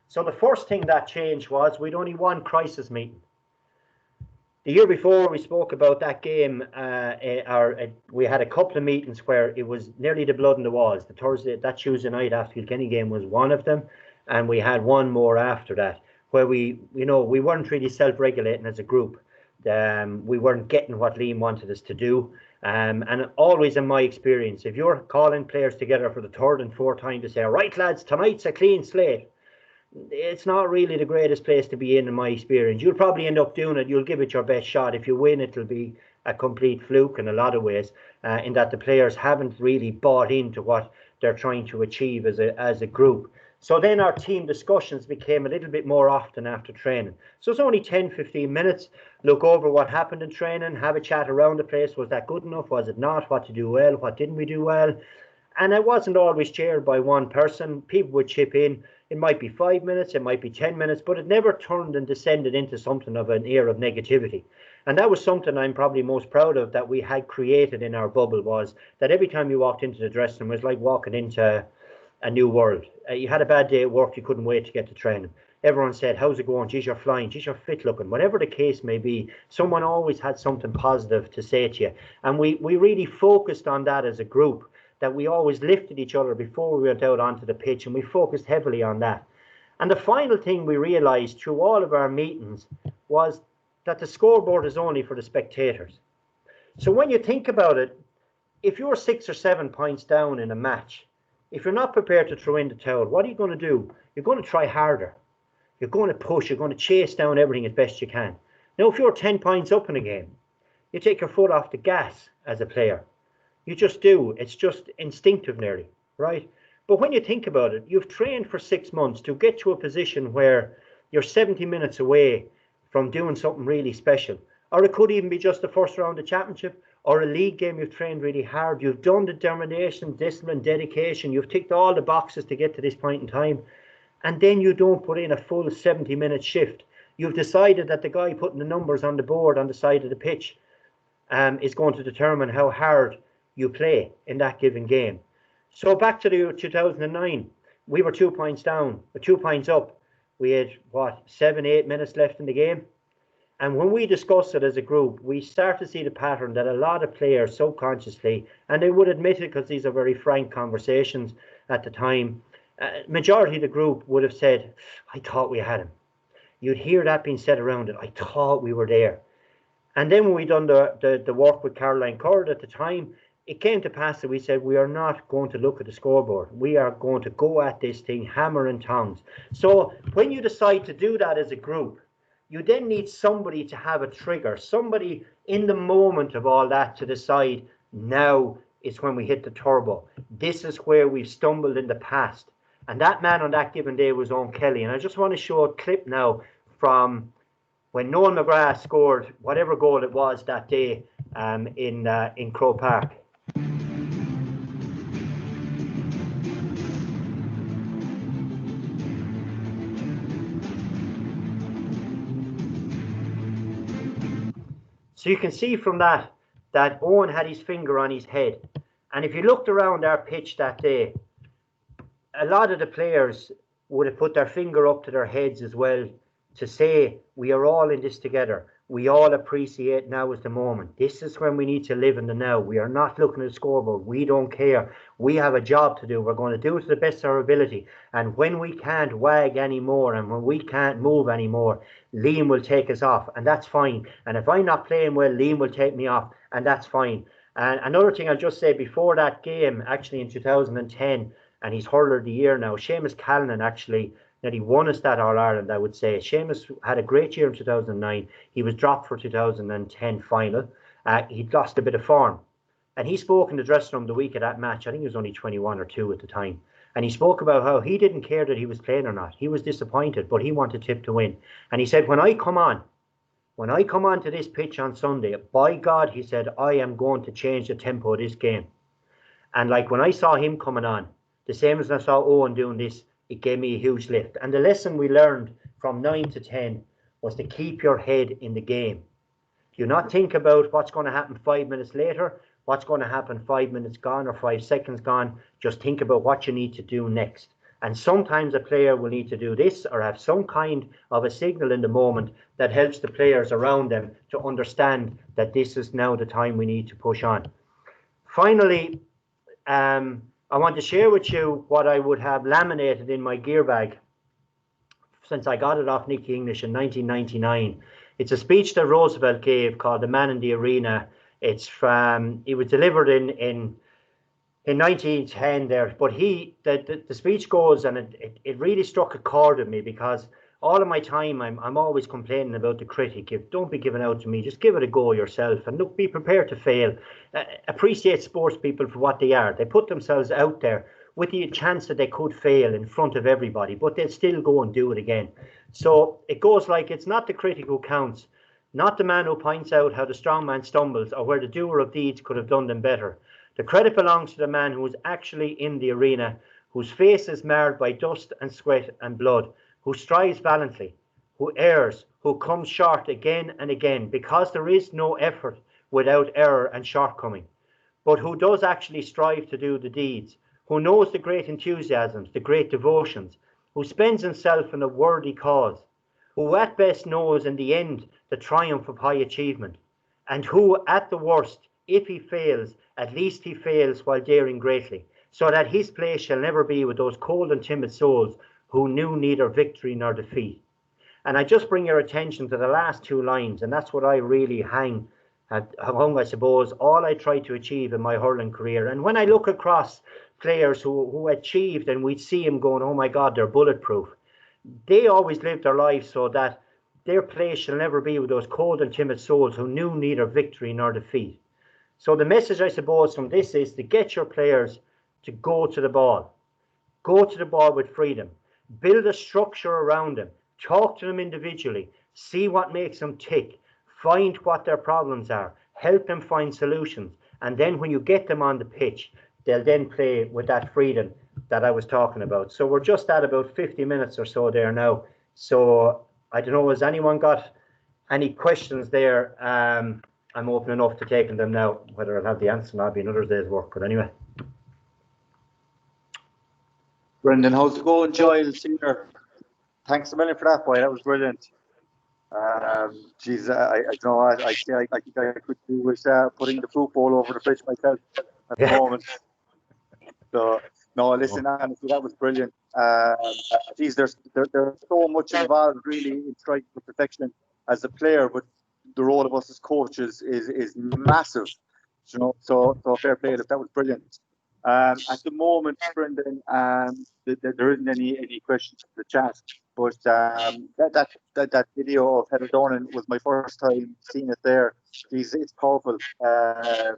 So the first thing that changed was we'd only one crisis meeting. The year before, we spoke about that game. We had a couple of meetings where it was nearly the blood in the walls. That Tuesday night after Kilkenny game was one of them, and we had one more after that where we weren't really self-regulating as a group. We weren't getting what Liam wanted us to do. And always in my experience, if you're calling players together for the third and fourth time to say, right lads, tonight's a clean slate, it's not really the greatest place to be in my experience. You'll probably end up doing it. You'll give it your best shot. If you win, it'll be a complete fluke in a lot of ways, in that the players haven't really bought into what they're trying to achieve as a group. So then our team discussions became a little bit more often after training. So it's only 10, 15 minutes. Look over what happened in training, have a chat around the place. Was that good enough? Was it not? What to do well? What didn't we do well? And it wasn't always chaired by one person. People would chip in. It might be 5 minutes, it might be 10 minutes, but it never turned and descended into something of an air of negativity. And that was something I'm probably most proud of that we had created in our bubble, was that every time you walked into the dressing room, it was like walking into a new world. You had a bad day at work, you couldn't wait to get to training. Everyone said, how's it going? Geez, you're flying. Geez, you're fit looking. Whatever the case may be, someone always had something positive to say to you. And we really focused on that as a group, that we always lifted each other before we went out onto the pitch, and we focused heavily on that. And the final thing we realised through all of our meetings was that the scoreboard is only for the spectators. So when you think about it, if you're 6 or 7 points down in a match, if you're not prepared to throw in the towel, what are you going to do? You're going to try harder. You're going to push. You're going to chase down everything as best you can. Now, if you're 10 points up in a game, you take your foot off the gas as a player. You just do. It's just instinctive nearly, right? But when you think about it, you've trained for 6 months to get to a position where you're 70 minutes away from doing something really special. Or it could even be just the first round of championship or a league game. You've trained really hard. You've done determination, discipline, dedication. You've ticked all the boxes to get to this point in time. And then you don't put in a full 70-minute shift. You've decided that the guy putting the numbers on the board on the side of the pitch is going to determine how hard you play in that given game. So back to the 2009, we were 2 points down, or 2 points up. We had, 7-8 minutes left in the game. And when we discussed it as a group, we start to see the pattern that a lot of players subconsciously, and they would admit it because these are very frank conversations at the time, majority of the group would have said, I thought we had him. You'd hear that being said around it. I thought we were there. And then when we done the work with Caroline Curd at the time, it came to pass that we said, we are not going to look at the scoreboard. We are going to go at this thing hammer and tongs. So when you decide to do that as a group, you then need somebody to have a trigger, somebody in the moment of all that to decide, now is when we hit the turbo. This is where we've stumbled in the past. And that man on that given day was Owen Kelly. And I just want to show a clip now from when Noel McGrath scored whatever goal it was that day in Croke Park. So you can see from that Owen had his finger on his head. And if you looked around our pitch that day, a lot of the players would have put their finger up to their heads as well to say, we are all in this together. We all appreciate now is the moment. This is when we need to live in the now. We are not looking at the scoreboard. We don't care. We have a job to do. We're going to do it to the best of our ability. And when we can't wag anymore and when we can't move anymore, Liam will take us off, and that's fine. And if I'm not playing well, Liam will take me off, and that's fine. And another thing I'll just say, before that game, actually in 2010, and he's hurler of the year now, Seamus Callanan actually, that he won us that All-Ireland, I would say. Seamus had a great year in 2009. He was dropped for 2010 final. He'd lost a bit of form. And he spoke in the dressing room the week of that match. I think he was only 21 or 2 at the time. And he spoke about how he didn't care that he was playing or not. He was disappointed, but he wanted Tip to win. And he said, when I come on to this pitch on Sunday, by God, he said, I am going to change the tempo of this game. And like when I saw him coming on, the same as I saw Owen doing this, it gave me a huge lift. And the lesson we learned from 9 to 10 was to keep your head in the game. Do not think about what's going to happen 5 minutes later, what's going to happen 5 minutes gone or 5 seconds gone. Just think about what you need to do next. And sometimes a player will need to do this or have some kind of a signal in the moment that helps the players around them to understand that this is now the time we need to push on. Finally, I want to share with you what I would have laminated in my gear bag since I got it off Nicky English in 1999. It's a speech that Roosevelt gave called The Man in the Arena. It was delivered in 1910 there, but the speech goes, and it really struck a chord with me, because all of my time I'm always complaining about the critic. Don't be giving out to me, just give it a go yourself, and look, be prepared to fail. Appreciate sports people for what they are. They put themselves out there with the chance that they could fail in front of everybody, but they'll still go and do it again. So it goes like, it's not the critic who counts, not the man who points out how the strong man stumbles or where the doer of deeds could have done them better. The credit belongs to the man who is actually in the arena, whose face is marred by dust and sweat and blood, who strives valiantly, who errs, who comes short again and again, because there is no effort without error and shortcoming, but who does actually strive to do the deeds, who knows the great enthusiasms, the great devotions, who spends himself in a worthy cause, who at best knows in the end the triumph of high achievement, and who at the worst, if he fails, at least he fails while daring greatly, so that his place shall never be with those cold and timid souls who knew neither victory nor defeat. And I just bring your attention to the last 2 lines, and that's what I really hung, I suppose, all I tried to achieve in my hurling career. And when I look across players who achieved, and we'd see them going, oh my God, they're bulletproof, they always lived their lives so that their place shall never be with those cold and timid souls who knew neither victory nor defeat. So the message, I suppose, from this is to get your players to go to the ball. Go to the ball with freedom. Build a structure around them. Talk to them individually. see what makes them tick, find what their problems are, help them find solutions. And then when you get them on the pitch, they'll then play with that freedom that I was talking about. So we're just at about 50 minutes or so there now. So I don't know, has anyone got any questions there? I'm open enough to taking them now. Whether I'll have the answer or not be another day's work. But anyway. Brendan, how's it going? Giles here. Thanks a million for that, boy. That was brilliant. Geez, I don't know. I think I could do with putting the fruit bowl over the fridge myself at the moment. So, no, listen, honestly, that was brilliant. Geez, there's so much involved really in striking for perfection as a player, but the role of us as coaches is massive. You know, so fair play. That was brilliant. At the moment, Brendan, there isn't any questions in the chat, but that video of Heather Dornan was my first time seeing it there. Geez, it's powerful. It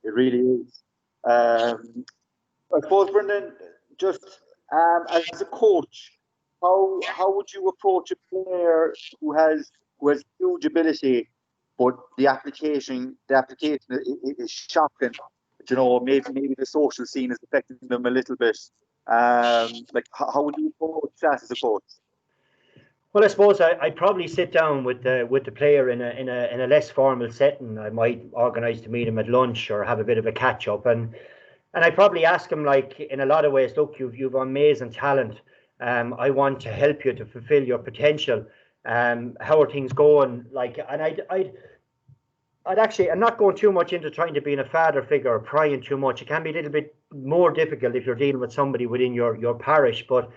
really is. I suppose, Brendan, just as a coach, how would you approach a player who has huge ability, but the application is shocking? You know, maybe the social scene is affecting them a little bit. Like, how would you approach that as a coach? Well, I suppose I'd probably sit down with the player in a less formal setting. I might organise to meet him at lunch or have a bit of a catch up, and I probably ask him, like, in a lot of ways, look, you've amazing talent. I want to help you to fulfil your potential. How are things going? Like, and I'd actually, I'm not going too much into trying to be a father figure or prying too much. It can be a little bit more difficult if you're dealing with somebody within your parish. But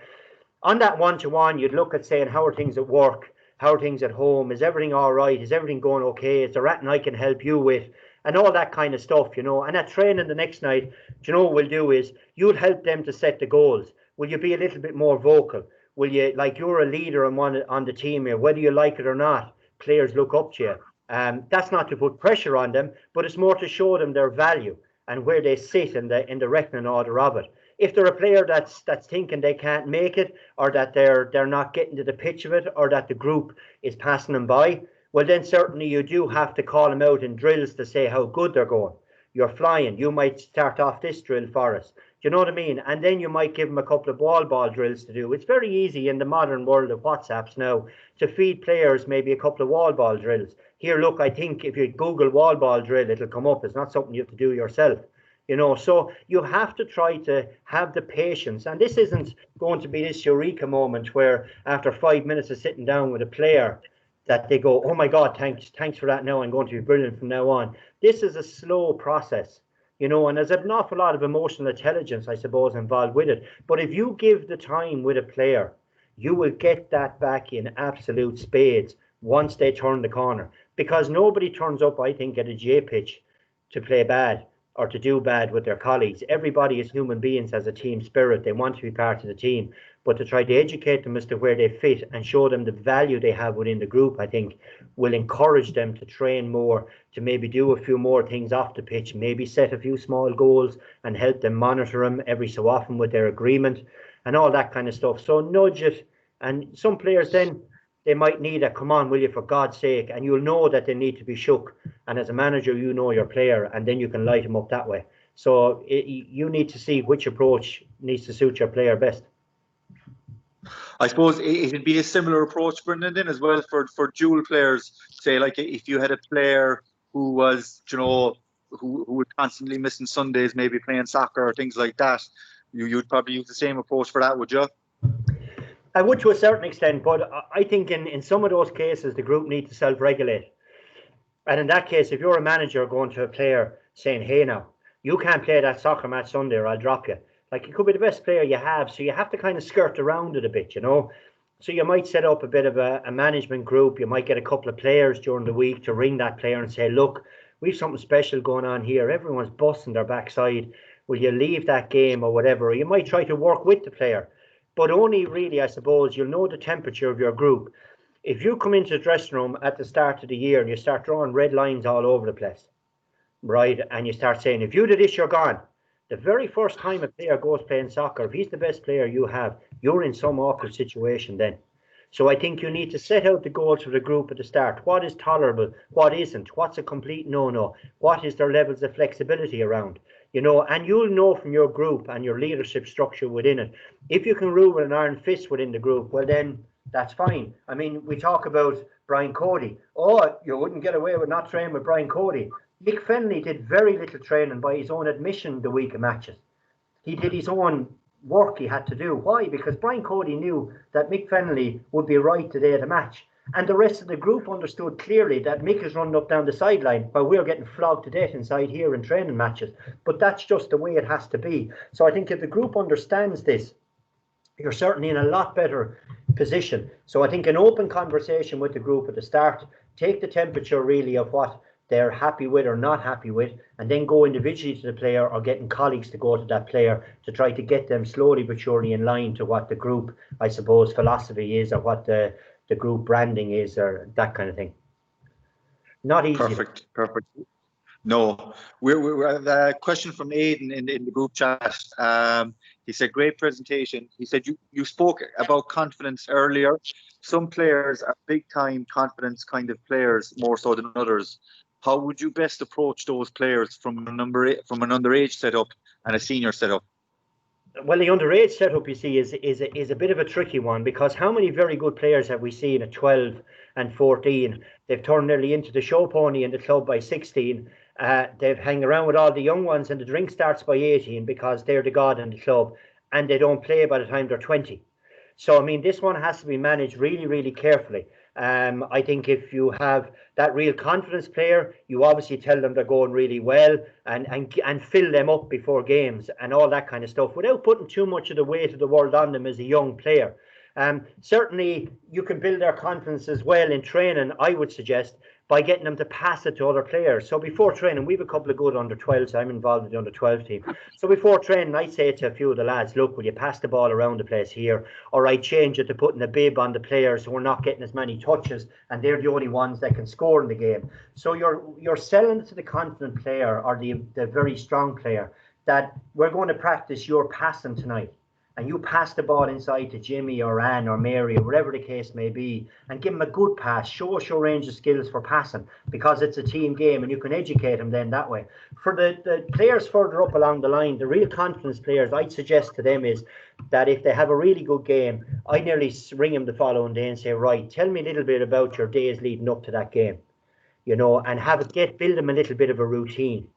on that one-to-one, you'd look at saying, how are things at work? How are things at home? Is everything all right? Is everything going okay? Is there anything I can help you with? And all that kind of stuff, you know. And at training the next night, you know what we'll do is you'll help them to set the goals. Will you be a little bit more vocal? Will you, like, you're a leader on the team here, whether you like it or not, players look up to you. That's not to put pressure on them, but it's more to show them their value and where they sit in the reckoning order of it. If they're a player that's thinking they can't make it, or that they're not getting to the pitch of it, or that the group is passing them by, well, then certainly you do have to call them out in drills to say how good they're going. You're flying. You might start off this drill for us. Do you know what I mean? And then you might give them a couple of ball drills to do. It's very easy in the modern world of WhatsApps now to feed players maybe a couple of wall ball drills. Here, look, I think if you Google wall ball drill, it'll come up. It's not something you have to do yourself. You know, so you have to try to have the patience. And this isn't going to be this eureka moment where after 5 minutes of sitting down with a player that they go, oh my God, thanks for that. Now I'm going to be brilliant from now on. This is a slow process, you know, and there's an awful lot of emotional intelligence, I suppose, involved with it. But if you give the time with a player, you will get that back in absolute spades once they turn the corner. Because nobody turns up, I think, at a J pitch to play bad or to do bad with their colleagues. Everybody as human beings has a team spirit. They want to be part of the team. But to try to educate them as to where they fit and show them the value they have within the group, I think, will encourage them to train more, to maybe do a few more things off the pitch, maybe set a few small goals and help them monitor them every so often with their agreement and all that kind of stuff. So nudge it. And some players then, they might need a, come on, will you, for God's sake, and you'll know that they need to be shook. And as a manager, you know your player, and then you can light them up that way. So you need to see which approach needs to suit your player best. I suppose it'd be a similar approach, Brendan, then as well for dual players. Say, like, if you had a player who was, you know, who would constantly missing Sundays, maybe playing soccer or things like that, you'd probably use the same approach for that, would you? I would, to a certain extent, but I think in some of those cases, the group need to self-regulate. And in that case, if you're a manager going to a player saying, hey, now, you can't play that soccer match Sunday or I'll drop you. Like, it could be the best player you have, so you have to kind of skirt around it a bit, you know. So you might set up a bit of a management group. You might get a couple of players during the week to ring that player and say, look, we've something special going on here. Everyone's busting their backside. Will you leave that game or whatever? Or you might try to work with the player. But only really, I suppose, you'll know the temperature of your group. If you come into the dressing room at the start of the year and you start drawing red lines all over the place, right, and you start saying, if you do this, you're gone. The very first time a player goes playing soccer, if he's the best player you have, you're in some awkward situation then. So I think you need to set out the goals for the group at the start. What is tolerable? What isn't? What's a complete no-no? What is their levels of flexibility around? And you'll know from your group and your leadership structure within it. If you can rule with an iron fist within the group, well then that's fine. I mean, we talk about Brian Cody. Oh, you wouldn't get away with not training with Brian Cody. Mick Fennelly did very little training by his own admission the week of matches. He did his own work he had to do. Why? Because Brian Cody knew that Mick Fennelly would be right today at a match. And the rest of the group understood clearly that Mick is running up down the sideline while we're getting flogged to death inside here in training matches. But that's just the way it has to be. So I think if the group understands this, you're certainly in a lot better position. So I think an open conversation with the group at the start, take the temperature really of what they're happy with or not happy with, and then go individually to the player or getting colleagues to go to that player to try to get them slowly but surely in line to what the group, I suppose, philosophy is, or what the group branding is, or that kind of thing. Not easy. Perfect. No, we're a question from Aidan in the group chat. He said, great presentation. He said, you spoke about confidence earlier. Some players are big time confidence kind of players more so than others. How would you best approach those players from an underage setup and a senior setup? Well, the underage setup, you see, is a bit of a tricky one, because how many very good players have we seen at 12 and 14? They've turned nearly into the show pony in the club by 16. They've hung around with all the young ones, and the drink starts by 18 because they're the god in the club, and they don't play by the time they're 20. So, I mean, this one has to be managed really, really carefully. I think if you have that real confidence player, you obviously tell them they're going really well and fill them up before games and all that kind of stuff without putting too much of the weight of the world on them as a young player. Certainly, you can build their confidence as well in training, I would suggest, by getting them to pass it to other players. So before training, we have a couple of good under-12s. I'm involved in the under-12 team. So before training, I say to a few of the lads, look, will you pass the ball around the place here? Or I change it to putting a bib on the players who are not getting as many touches, and they're the only ones that can score in the game. So you're selling it to the confident player, or the very strong player, that we're going to practice your passing tonight. And you pass the ball inside to Jimmy or Anne or Mary or whatever the case may be, and give them a good pass. Show us your range of skills for passing, because it's a team game and you can educate them then that way. For the players further up along the line, the real confidence players, I'd suggest to them is that if they have a really good game, I nearly ring them the following day and say, right, tell me a little bit about your days leading up to that game, and build them a little bit of a routine.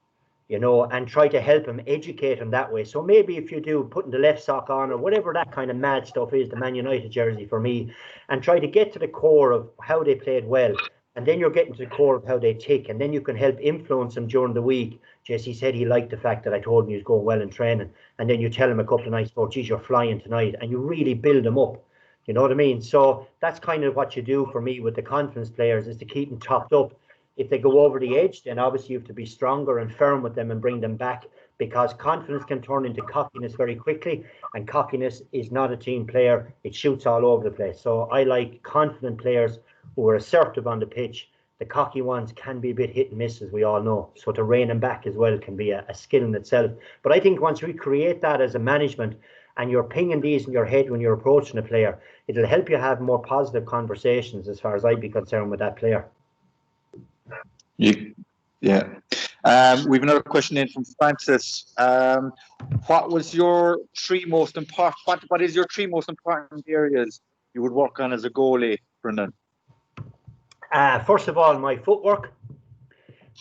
And try to help them, educate them that way. So maybe if you do putting the left sock on or whatever that kind of mad stuff is, the Man United jersey for me, and try to get to the core of how they played well. And then you're getting to the core of how they tick. And then you can help influence them during the week. Jesse said he liked the fact that I told him he was going well in training. And then you tell him a couple of nights, oh, geez, you're flying tonight. And you really build them up. You know what I mean? So that's kind of what you do for me with the confidence players, is to keep them topped up. If they go over the edge, then obviously you have to be stronger and firm with them and bring them back, because confidence can turn into cockiness very quickly, and cockiness is not a team player. It shoots all over the place. So I like confident players who are assertive on the pitch. The cocky ones can be a bit hit and miss, as we all know. So to rein them back as well can be a skill in itself. But I think once we create that as a management, and you're pinging these in your head when you're approaching a player, it'll help you have more positive conversations, as far as I'd be concerned, with that player. Yeah. We've another question in from Francis. What was your three most important? What is your three most important areas you would work on as a goalie, Brendan? First of all, my footwork.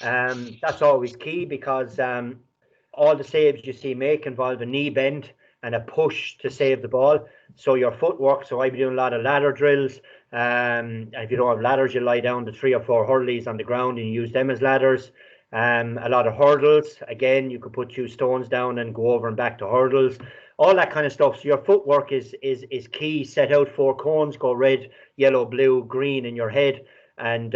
That's always key, because all the saves you see make involve a knee bend and a push to save the ball. So your footwork. So I'd be doing a lot of ladder drills. And if you don't have ladders, you lie down to 3 or 4 hurleys on the ground and you use them as ladders. A lot of hurdles. Again, you could put 2 stones down and go over and back to hurdles. All that kind of stuff. So your footwork is key. Set out 4 cones, go red, yellow, blue, green in your head, and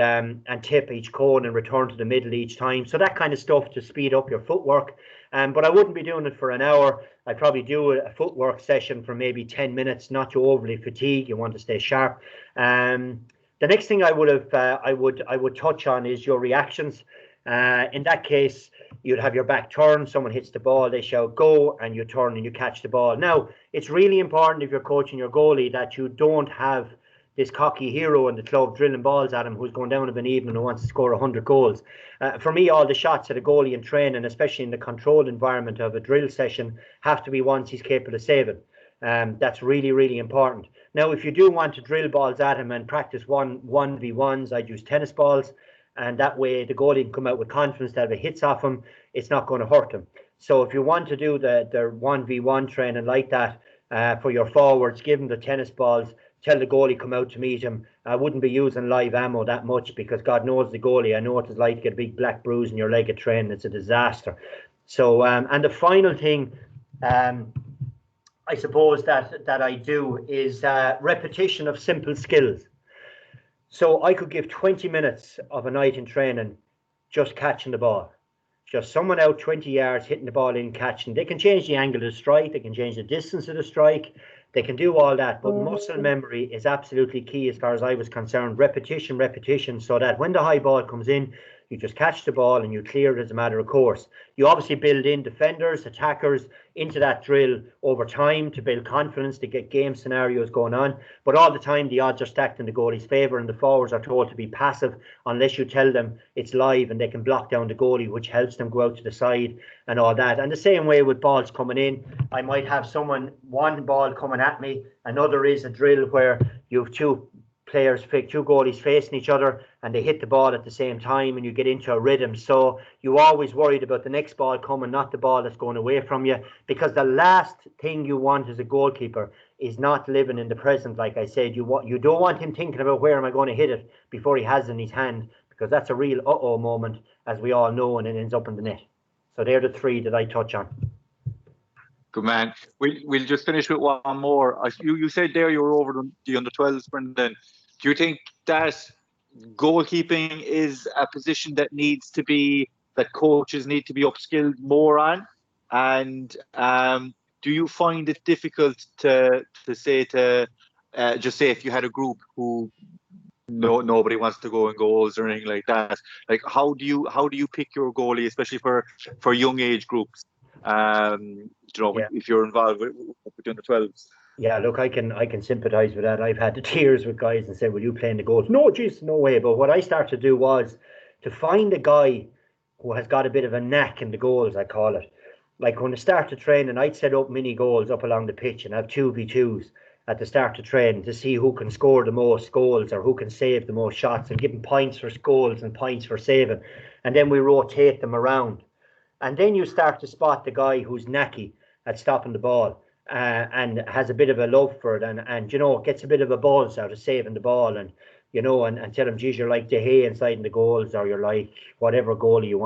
tip each cone and return to the middle each time. So that kind of stuff to speed up your footwork. But I wouldn't be doing it for an hour. I'd probably do a footwork session for maybe 10 minutes, not to overly fatigue. You want to stay sharp. The next thing I would touch on is your reactions. In that case, you'd have your back turned, someone hits the ball, they shout go, and you turn and you catch the ball. Now, it's really important, if you're coaching your goalie, that you don't have this cocky hero in the club drilling balls at him who's going down of an evening and wants to score 100 goals. For me, all the shots at a goalie in training, especially in the controlled environment of a drill session, have to be ones he's capable of saving. That's really, really important. Now, if you do want to drill balls at him and practice 1v1s, I'd use tennis balls, and that way the goalie can come out with confidence that if it hits off him, it's not going to hurt him. So if you want to do the 1v1 training like that for your forwards, give them the tennis balls, tell the goalie come out to meet him. I wouldn't be using live ammo that much because God knows the goalie. I know what it's like to get a big black bruise in your leg at training. It's a disaster. So, and the final thing, I suppose that I do is repetition of simple skills. So I could give 20 minutes of a night in training just catching the ball. Just someone out 20 yards hitting the ball in, catching. They can change the angle of the strike. They can change the distance of the strike. They can do all that. But muscle memory is absolutely key as far as I was concerned. Repetition, so that when the high ball comes in, you just catch the ball and you clear it as a matter of course. You obviously build in defenders, attackers into that drill over time to build confidence, to get game scenarios going on. But all the time, the odds are stacked in the goalie's favour and the forwards are told to be passive unless you tell them it's live and they can block down the goalie, which helps them go out to the side and all that. And the same way with balls coming in, I might have one ball coming at me. Another is a drill where you have two goalies facing each other and they hit the ball at the same time and you get into a rhythm. So you always worried about the next ball coming, not the ball that's going away from you, because the last thing you want as a goalkeeper is not living in the present. Like I said, you don't want him thinking about where am I going to hit it before he has it in his hand, because that's a real uh-oh moment, as we all know, and it ends up in the net. So they're the three that I touch on. Good man. We'll just finish with one more. You said there you were over the under-12s, Brendan. Do you think that goalkeeping is a position that coaches need to be upskilled more on? And do you find it difficult to say just say if you had a group who nobody wants to go in goals or anything like that, like how do you pick your goalie, especially for young age groups? If you're involved with the under-12s. Yeah, look, I can sympathise with that. I've had the tears with guys and said, will you play in the goals? No, geez, no way. But what I started to do was to find a guy who has got a bit of a knack in the goals, I call it. Like when I started training, I'd set up mini goals up along the pitch and have 2v2s at the start of training to see who can score the most goals or who can save the most shots, and give them points for goals and points for saving. And then we rotate them around. And then you start to spot the guy who's knacky at stopping the ball. And has a bit of a love for it and gets a bit of a buzz out of saving the ball and tell him, geez, you're like De Gea inside in the goals, or you're like whatever goalie you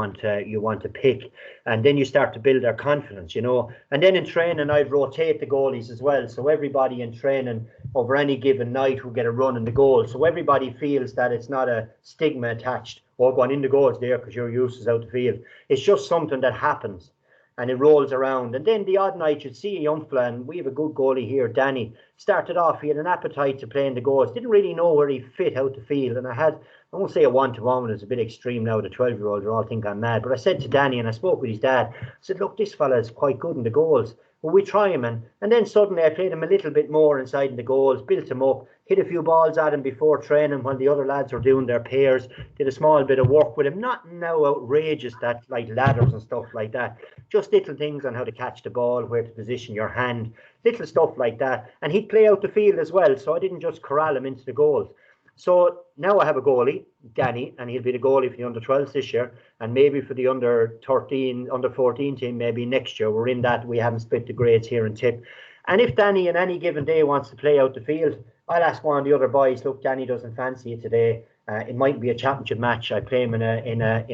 want to pick. And then you start to build their confidence, And then in training, I'd rotate the goalies as well. So everybody in training over any given night will get a run in the goal. So everybody feels that it's not a stigma attached or going in the goals there because your use is out the field. It's just something that happens. And it rolls around. And then the odd night you'd see a young fella, and we have a good goalie here, Danny. Started off, he had an appetite to play in the goals. Didn't really know where he fit out the field. And I won't say a one-to-one, it's a bit extreme now, the 12-year-olds are all think I'm mad. But I said to Danny, and I spoke with his dad, I said, look, this fella is quite good in the goals. Will we try him? And then suddenly I played him a little bit more inside in the goals, built him up, hit a few balls at him before training when the other lads were doing their pairs, did a small bit of work with him. Not now outrageous, that like ladders and stuff like that. Just little things on how to catch the ball, where to position your hand, little stuff like that. And he'd play out the field as well, so I didn't just corral him into the goals. So now I have a goalie, Danny, and he'll be the goalie for the under-12s this year, and maybe for the under-13, under-14 team maybe next year. We're in that. We haven't split the grades here in Tip. And if Danny on any given day wants to play out the field, I'll ask one of the other boys, look, Danny doesn't fancy it today. It might be a championship match. I play him in a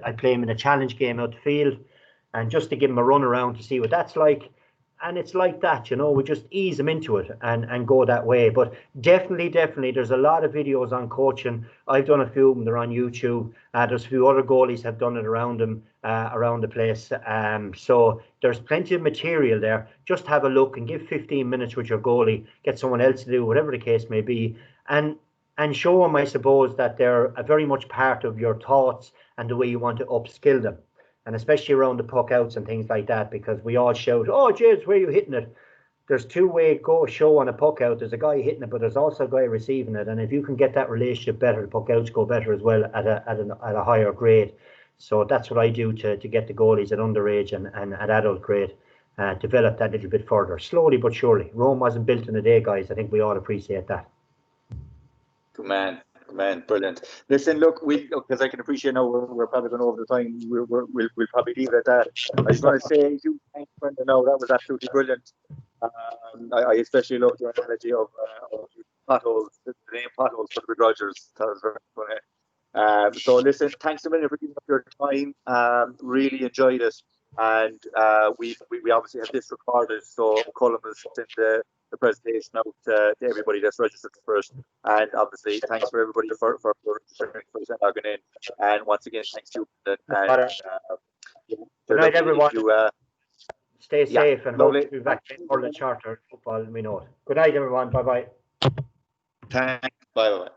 I play him in a challenge game out the field, and just to give him a run around to see what that's like. And it's like that, we just ease them into it and go that way. But definitely, there's a lot of videos on coaching. I've done a few of them, they're on YouTube. There's a few other goalies have done it around them, around the place. So there's plenty of material there. Just have a look and give 15 minutes with your goalie, get someone else to do, whatever the case may be. And show them, I suppose, that they're a very much part of your thoughts and the way you want to upskill them. And especially around the puck outs and things like that, because we all shout, oh, James, where are you hitting it? there's two-way show on a puck out. There's a guy hitting it, but there's also a guy receiving it. And if you can get that relationship better, the puck outs go better as well at a higher grade. So that's what I do to get the goalies at underage and at adult grade. Develop that a little bit further, slowly but surely. Rome wasn't built in a day, guys. I think we all appreciate that. Good man, brilliant. Listen, look, because I can appreciate now we're probably going over the time. We'll probably leave it at that. I just want to say, thanks, Brendan. No, that was absolutely brilliant. I especially love your analogy of potholes, the name potholes for the begrudgers. That was very funny. So listen, thanks a million for giving up your time. Really enjoyed it, and we obviously have this recorded, so Colin will send the presentation out to everybody that's registered for it. And obviously, thanks for everybody for logging in. And once again, thanks to you. Good night, everyone. Stay safe and lovely. hope to be back in Hurling Charter football. We know it. Good night, everyone. Bye bye. Thanks. Bye bye.